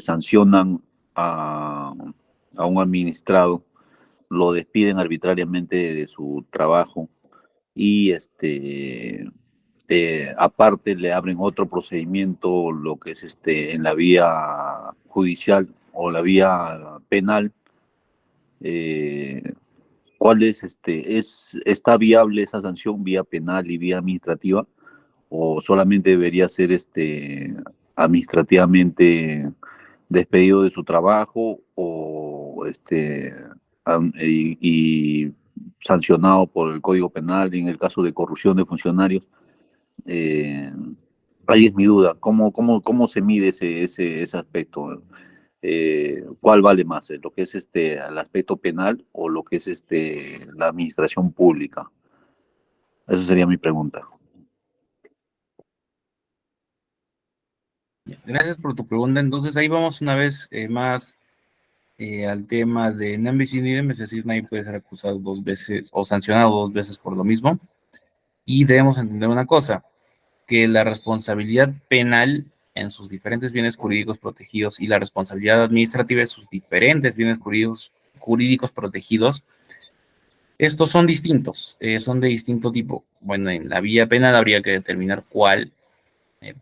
sancionan a, a un administrado, lo despiden arbitrariamente de su trabajo y aparte le abren otro procedimiento, lo que es en la vía judicial o la vía penal? eh, ¿Cuál está viable esa sanción vía penal y vía administrativa, o solamente debería ser administrativamente despedido de su trabajo, o y sancionado por el Código Penal en el caso de corrupción de funcionarios? Eh, Ahí es mi duda. ¿Cómo se mide ese aspecto? ¿Cuál vale más? ¿Lo que es el aspecto penal o lo que es la administración pública? Esa sería mi pregunta. Gracias por tu pregunta. Entonces, ahí vamos una vez más al tema de non bis in idem, es decir, nadie puede ser acusado 2 veces o sancionado 2 veces por lo mismo. Y debemos entender una cosa, que la responsabilidad penal en sus diferentes bienes jurídicos protegidos y la responsabilidad administrativa en sus diferentes bienes jurídicos protegidos, estos son distintos, son de distinto tipo. Bueno, en la vía penal habría que determinar cuál,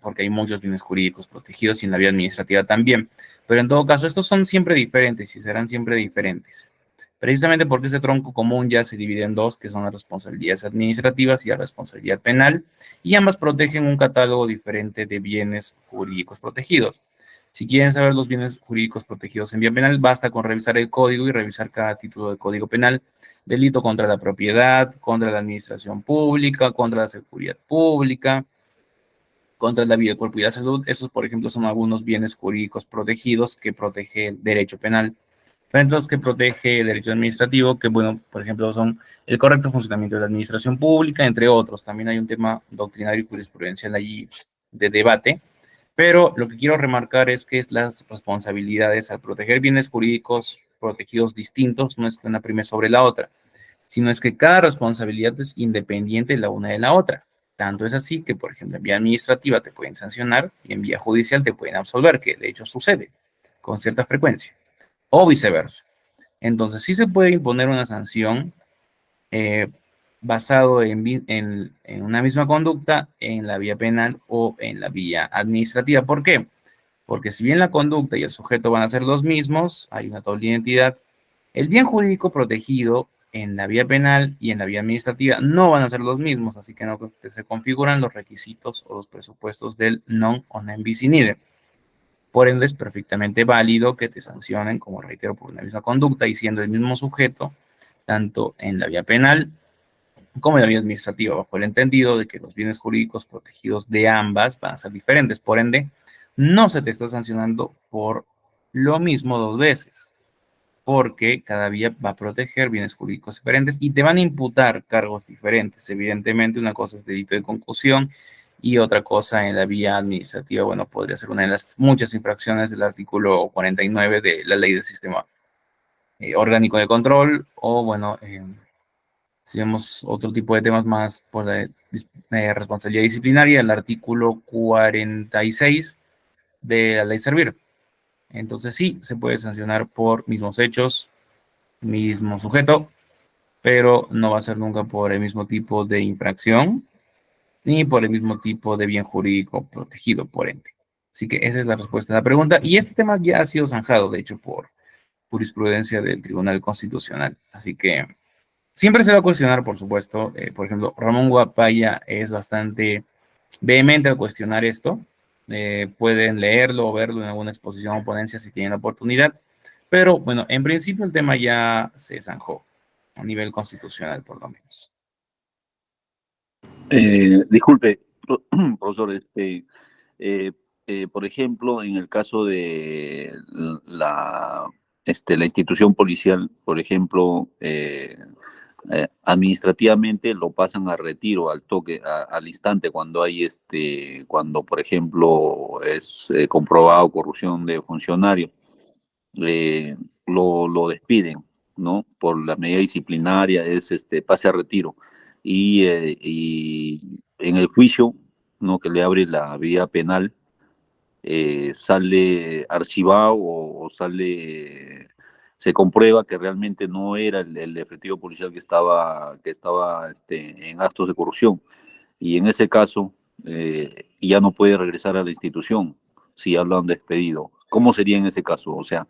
porque hay muchos bienes jurídicos protegidos, y en la vía administrativa también. Pero en todo caso, estos son siempre diferentes y serán siempre diferentes. Precisamente porque ese tronco común ya se divide en dos, que son las responsabilidades administrativas y la responsabilidad penal, y ambas protegen un catálogo diferente de bienes jurídicos protegidos. Si quieren saber los bienes jurídicos protegidos en vía penal, basta con revisar el código y revisar cada título del Código Penal: delito contra la propiedad, contra la administración pública, contra la seguridad pública, contra la vida, el cuerpo y la salud. Esos, por ejemplo, son algunos bienes jurídicos protegidos que protege el derecho penal. Frente a los que protege el derecho administrativo, que, bueno, por ejemplo, son el correcto funcionamiento de la administración pública, entre otros. También hay un tema doctrinario y jurisprudencial allí de debate, pero lo que quiero remarcar es que las responsabilidades al proteger bienes jurídicos protegidos distintos no es que una prime sobre la otra, sino es que cada responsabilidad es independiente la una de la otra. Tanto es así que, por ejemplo, en vía administrativa te pueden sancionar y en vía judicial te pueden absolver, que de hecho sucede con cierta frecuencia, o viceversa. Entonces, sí se puede imponer una sanción eh, basado en una misma conducta en la vía penal o en la vía administrativa. ¿Por qué? Porque si bien la conducta y el sujeto van a ser los mismos, hay una doble identidad, el bien jurídico protegido en la vía penal y en la vía administrativa no van a ser los mismos, así que no se configuran los requisitos o los presupuestos del non o non bis in idem. Por ende, es perfectamente válido que te sancionen, como reitero, por una misma conducta y siendo el mismo sujeto, tanto en la vía penal como en la vía administrativa, bajo el entendido de que los bienes jurídicos protegidos de ambas van a ser diferentes. Por ende, no se te está sancionando por lo mismo 2 veces, porque cada vía va a proteger bienes jurídicos diferentes y te van a imputar cargos diferentes. Evidentemente, una cosa es delito de concusión Y otra cosa en la vía administrativa, bueno, podría ser una de las muchas infracciones del artículo 49 de la Ley del Sistema Orgánico de Control, o bueno, si vemos otro tipo de temas más por la responsabilidad disciplinaria, el artículo 46 de la Ley Servir. Entonces sí, se puede sancionar por mismos hechos, mismo sujeto, pero no va a ser nunca por el mismo tipo de infracción, ni por el mismo tipo de bien jurídico protegido, por ende. Así que esa es la respuesta a la pregunta. Y este tema ya ha sido zanjado, de hecho, por jurisprudencia del Tribunal Constitucional. Así que siempre se va a cuestionar, por supuesto. Por ejemplo, Ramón Guapaya es bastante vehemente al cuestionar esto. Pueden leerlo o verlo en alguna exposición o ponencia si tienen la oportunidad. Pero bueno, en principio el tema ya se zanjó a nivel constitucional, por lo menos. Disculpe, profesor, eh, por ejemplo, en el caso de la institución policial, por ejemplo, administrativamente lo pasan a retiro al toque, al instante cuando hay cuando por ejemplo es comprobado corrupción de funcionario, eh, lo despiden, ¿no? Por la medida disciplinaria es pase a retiro y en el juicio, ¿no? Que le abre la vía penal, sale archivado o sale, se comprueba que realmente no era el efectivo policial que estaba en actos de corrupción. Y en ese caso, ya no puede regresar a la institución si ya lo han despedido. ¿Cómo sería en ese caso? O sea,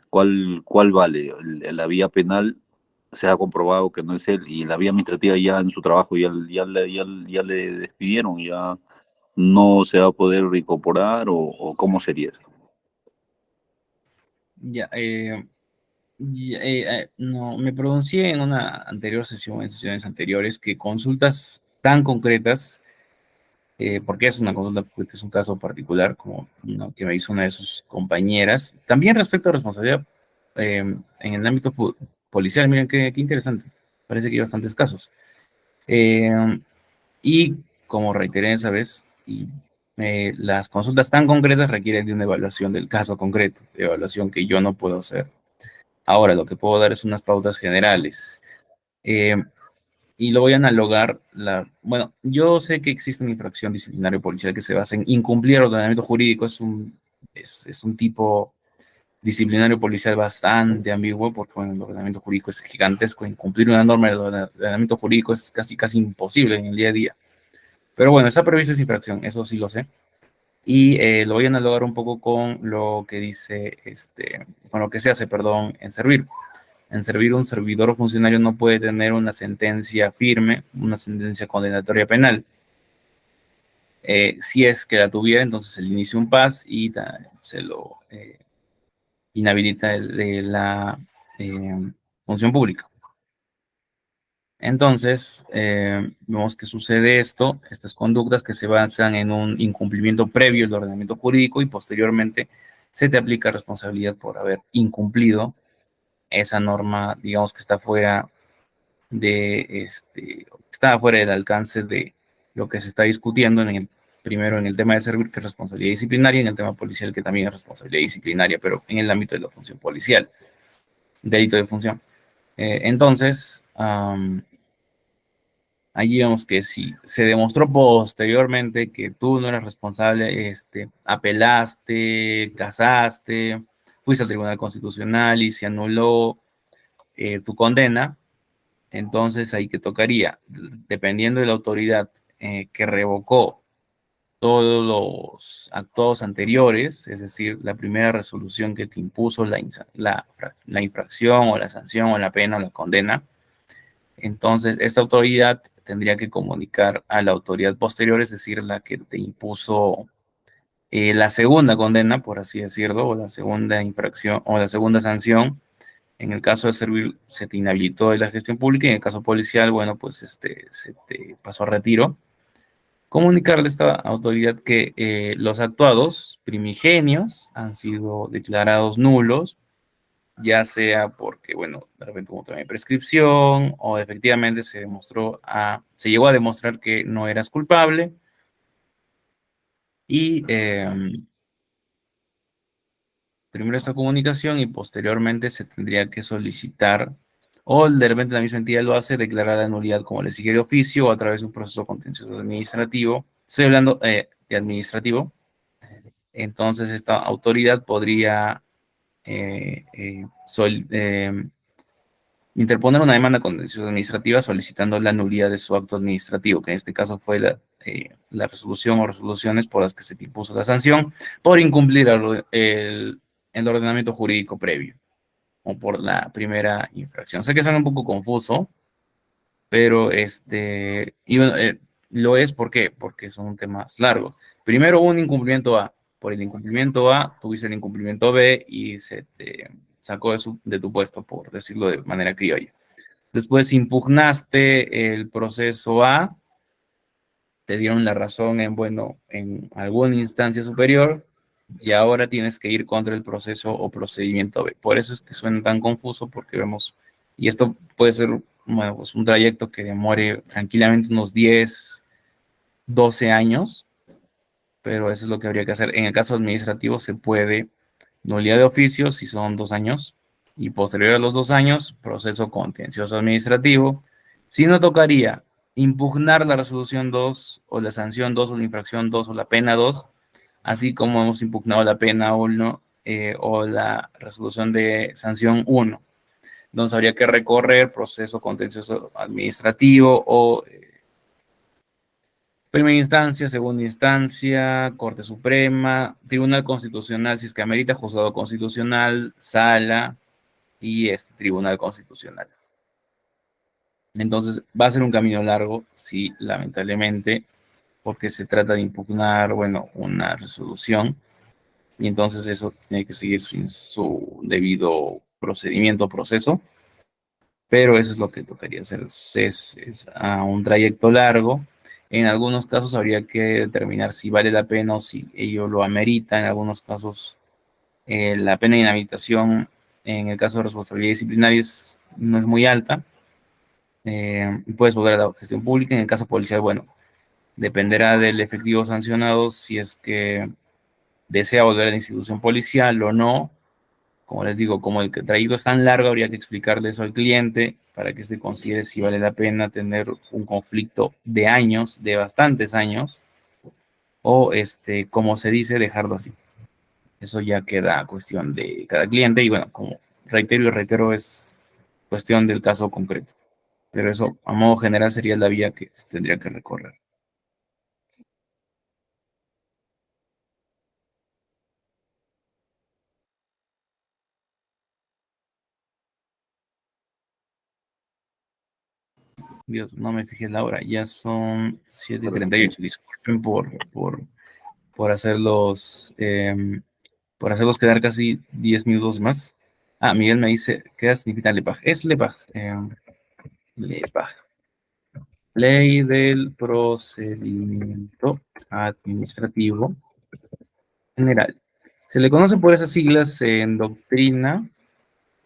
¿cuál vale? La vía penal se ha comprobado que no es él y la vía administrativa ya en su trabajo ya le despidieron, ya no se va a poder reincorporar o cómo sería eso. Ya, no, me pronuncié en una anterior sesión, en sesiones anteriores, que consultas tan concretas, porque es una consulta, porque es un caso particular, como ¿no? que me hizo una de sus compañeras, también respecto a responsabilidad en el ámbito policial, miren qué interesante, parece que hay bastantes casos. Y como reiteré esa vez, las consultas tan concretas requieren de una evaluación del caso concreto, evaluación que yo no puedo hacer. Ahora, lo que puedo dar es unas pautas generales. Eh, y lo voy a analogar. Bueno, yo sé que existe una infracción disciplinaria policial que se basa en incumplir el ordenamiento jurídico. Es un tipo disciplinario policial bastante ambiguo porque bueno, el ordenamiento jurídico es gigantesco. Incumplir una norma del ordenamiento jurídico es casi imposible en el día a día. Pero bueno, está prevista esa infracción, eso sí lo sé. Y lo voy a analogar un poco con lo que dice, con lo que se hace, perdón, en Servir. En Servir, un servidor o funcionario no puede tener una sentencia firme, una sentencia condenatoria penal. Si es que la tuviera, entonces se le inicia un PAS y se lo inhabilita de la función pública. Entonces, vemos que sucede estas conductas que se basan en un incumplimiento previo del ordenamiento jurídico y posteriormente se te aplica responsabilidad por haber incumplido esa norma, digamos que está fuera está fuera del alcance de lo que se está discutiendo primero en el tema de Servir, que es responsabilidad disciplinaria, y en el tema policial, que también es responsabilidad disciplinaria, pero en el ámbito de la función policial, delito de función. Entonces, allí vemos que si se demostró posteriormente que tú no eras responsable, apelaste, casaste, fuiste al Tribunal Constitucional y se anuló tu condena, entonces ahí que tocaría, dependiendo de la autoridad que revocó todos los actos anteriores, es decir, la primera resolución que te impuso la infracción o la sanción o la pena o la condena, entonces esta autoridad tendría que comunicar a la autoridad posterior, es decir, la que te impuso la segunda condena, por así decirlo, o la segunda infracción o la segunda sanción. En el caso de Servir, se te inhabilitó de la gestión pública y en el caso policial, bueno, pues se te pasó a retiro. Comunicarle a esta autoridad que los actuados primigenios han sido declarados nulos, ya sea porque, bueno, de repente hubo también prescripción o efectivamente se llegó a demostrar que no eras culpable Y primero esta comunicación y posteriormente se tendría que solicitar, o de repente la misma entidad lo hace, declarar la nulidad como le sigue de oficio o a través de un proceso contencioso administrativo. Estoy hablando de administrativo. Entonces esta autoridad podría interponer una demanda contenciosa administrativa solicitando la nulidad de su acto administrativo, que en este caso fue la resolución o resoluciones por las que se te impuso la sanción por incumplir el ordenamiento jurídico previo o por la primera infracción. Sé que suena un poco confuso, pero y bueno, lo es, ¿por qué? Porque son temas largos. Primero, un incumplimiento A. Por el incumplimiento A, tuviste el incumplimiento B y se te sacó de tu puesto, por decirlo de manera criolla. Después impugnaste el proceso A, te dieron la razón bueno, en alguna instancia superior y ahora tienes que ir contra el proceso o procedimiento B. Por eso es que suena tan confuso, porque vemos, y esto puede ser bueno, pues un trayecto que demore tranquilamente unos 10, 12 años, pero eso es lo que habría que hacer. En el caso administrativo se puede nulidad de oficio si son 2 años y posterior a los 2 años, proceso contencioso administrativo. Si no, tocaría impugnar la resolución 2 o la sanción 2 o la infracción 2 o la pena 2, así como hemos impugnado la pena 1 o la resolución de sanción 1. Entonces habría que recorrer proceso contencioso administrativo o primera instancia, segunda instancia, Corte Suprema, Tribunal Constitucional, si es que amerita, Juzgado Constitucional, Sala y Tribunal Constitucional. Entonces va a ser un camino largo, sí, lamentablemente, porque se trata de impugnar, bueno, una resolución, y entonces eso tiene que seguir su debido procedimiento o proceso, pero eso es lo que tocaría hacer. Es a un trayecto largo. En algunos casos habría que determinar si vale la pena o si ello lo amerita. En algunos casos la pena de inhabilitación en el caso de responsabilidad disciplinaria no es muy alta. Puedes volver a la gestión pública. En el caso policial, bueno, dependerá del efectivo sancionado si es que desea volver a la institución policial o no. Como les digo, como el trayecto es tan largo, habría que explicarle eso al cliente para que se considere si vale la pena tener un conflicto de años, de bastantes años, o como se dice, dejarlo así. Eso ya queda cuestión de cada cliente y bueno, como reitero y reitero, es cuestión del caso concreto. Pero eso, a modo general, sería la vía que se tendría que recorrer. Dios, no me fijé la hora, ya son 7:38. Disculpen por hacerlos, quedar casi 10 minutos más. Ah, Miguel me dice, ¿qué significa LEPAG? Es LEPAG. LEPAG. Ley del Procedimiento Administrativo General. Se le conoce por esas siglas en doctrina,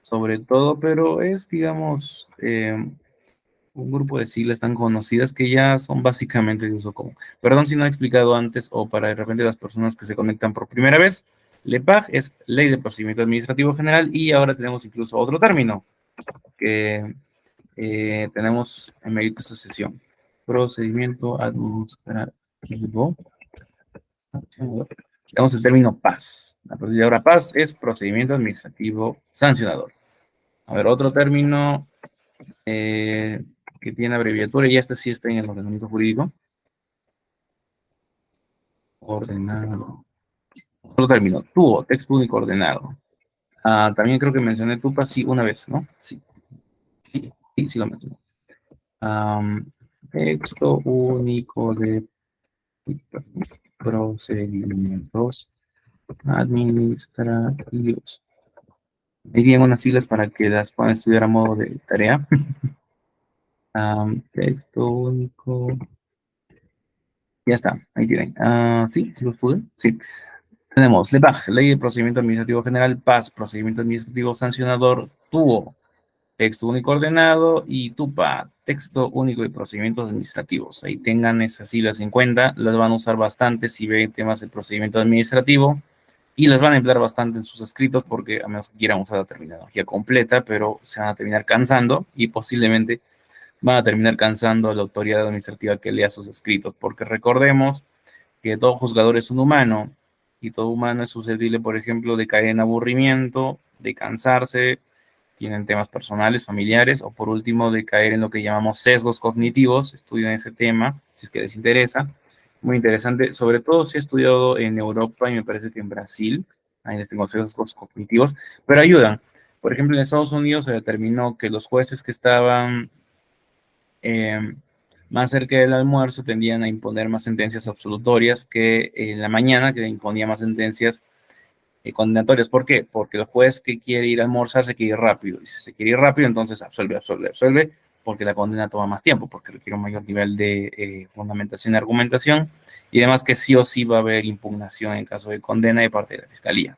sobre todo, pero es, digamos, un grupo de siglas tan conocidas que ya son básicamente de uso común. Perdón si no he explicado antes o para de repente las personas que se conectan por primera vez. LEPAG es Ley de Procedimiento Administrativo General y ahora tenemos incluso otro término que tenemos en medio de esta sesión. Procedimiento Administrativo. Tenemos el término PAS. A partir de ahora PAS es Procedimiento Administrativo Sancionador. A ver, otro término que tiene abreviatura, y este sí está en el ordenamiento jurídico. Ordenado. Otro término, TUO, texto único ordenado. También creo que mencioné TUPA, sí, una vez, ¿no? Sí, sí lo mencioné. Texto único de procedimientos administrativos. Ahí tienen unas siglas para que las puedan estudiar a modo de tarea. Texto único. Ya está, ahí tienen. Sí, sí los pude. Sí. Tenemos LEPAG, Ley de Procedimiento Administrativo General, PAS, Procedimiento Administrativo Sancionador, TUO, texto único ordenado, y TUPA, texto único de procedimientos administrativos. Ahí tengan esas siglas en cuenta, las van a usar bastante si ven temas de procedimiento administrativo, y las van a emplear bastante en sus escritos, porque a menos que quieran usar la terminología completa, pero se van a terminar cansando y posiblemente van a terminar cansando a la autoridad administrativa que lea sus escritos, porque recordemos que todo juzgador es un humano, y todo humano es susceptible, por ejemplo, de caer en aburrimiento, de cansarse, tienen temas personales, familiares, o por último, de caer en lo que llamamos sesgos cognitivos. Estudian ese tema, si es que les interesa. Muy interesante, sobre todo si he estudiado en Europa y me parece que en Brasil, ahí les tengo sesgos cognitivos, pero ayudan. Por ejemplo, en Estados Unidos se determinó que los jueces que estaban eh, más cerca del almuerzo tendían a imponer más sentencias absolutorias que en la mañana, que imponía más sentencias condenatorias. ¿Por qué? Porque el juez que quiere ir a almorzar se quiere ir rápido. Y si se quiere ir rápido, entonces absuelve, absuelve, absuelve, porque la condena toma más tiempo, porque requiere un mayor nivel de fundamentación y argumentación, y además que sí o sí va a haber impugnación en caso de condena de parte de la fiscalía.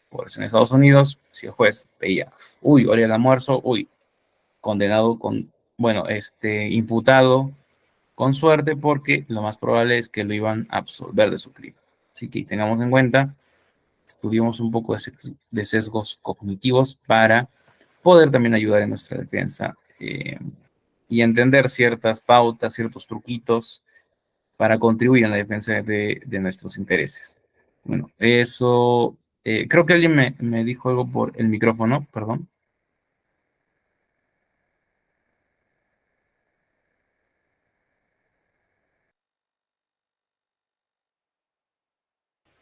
Por eso en Estados Unidos, si el juez veía, uy, hora del almuerzo, uy, condenado con, bueno, imputado con suerte, porque lo más probable es que lo iban a absolver de su crimen. Así que tengamos en cuenta, estudiemos un poco de sesgos cognitivos para poder también ayudar en nuestra defensa, y entender ciertas pautas, ciertos truquitos para contribuir en la defensa de nuestros intereses. Bueno, eso, creo que alguien me dijo algo por el micrófono, perdón.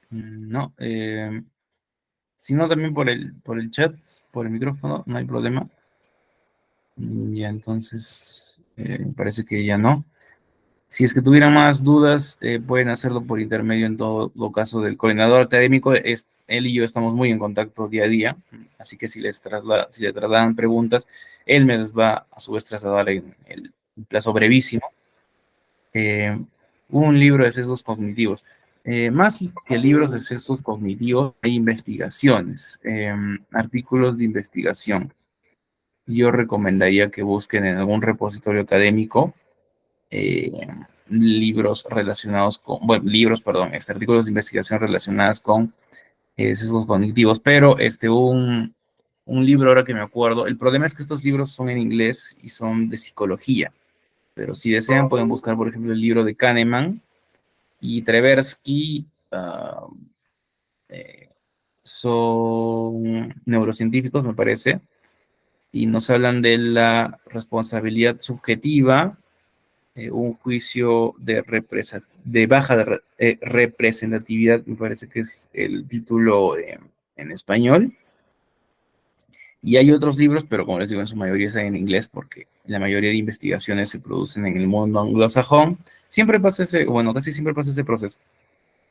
No, si no, también por el chat, por el micrófono, no hay problema. Ya, entonces, me parece que ya no. Si es que tuvieran más dudas, pueden hacerlo por intermedio, en todo caso, del coordinador académico. Él y yo estamos muy en contacto día a día, así que si les trasladan preguntas, él me las va a su vez trasladar en el plazo brevísimo. eh, un libro de sesgos cognitivos. Más que libros de sesgos cognitivos, hay investigaciones, artículos de investigación. Yo recomendaría que busquen en algún repositorio académico eh, libros relacionados con, bueno, libros, perdón, artículos de investigación relacionados con sesgos cognitivos, pero un libro ahora que me acuerdo, el problema es que estos libros son en inglés y son de psicología, pero si desean pueden buscar, por ejemplo, el libro de Kahneman y Tversky. Eh, Son neurocientíficos, me parece, y nos hablan de la responsabilidad subjetiva, un juicio de baja representatividad, me parece que es el título en español. Y hay otros libros, pero como les digo, en su mayoría están en inglés, porque la mayoría de investigaciones se producen en el mundo anglosajón. Siempre pasa ese, bueno, casi siempre pasa ese proceso.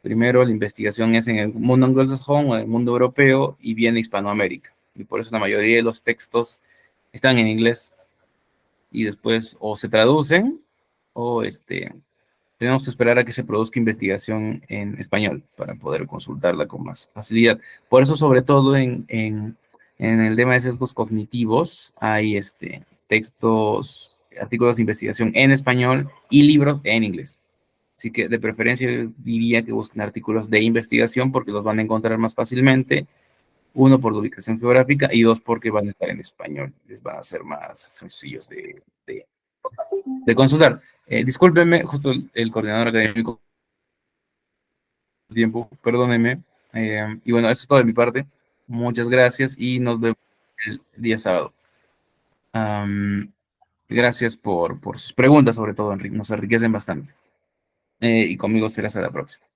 Primero la investigación es en el mundo anglosajón o en el mundo europeo, y viene Hispanoamérica. Y por eso la mayoría de los textos están en inglés, y después o se traducen o tenemos que esperar a que se produzca investigación en español para poder consultarla con más facilidad. Por eso, sobre todo en el tema de sesgos cognitivos, hay textos, artículos de investigación en español y libros en inglés. Así que de preferencia yo diría que busquen artículos de investigación, porque los van a encontrar más fácilmente. Uno, por la ubicación geográfica, y dos, porque van a estar en español. Les van a ser más sencillos de, de consultar. Discúlpeme, justo el coordinador académico, tiempo, perdóneme. Y bueno, eso es todo de mi parte. Muchas gracias y nos vemos el día sábado. Gracias por sus preguntas, sobre todo, Enrique, nos enriquecen bastante. Y conmigo será hasta la próxima.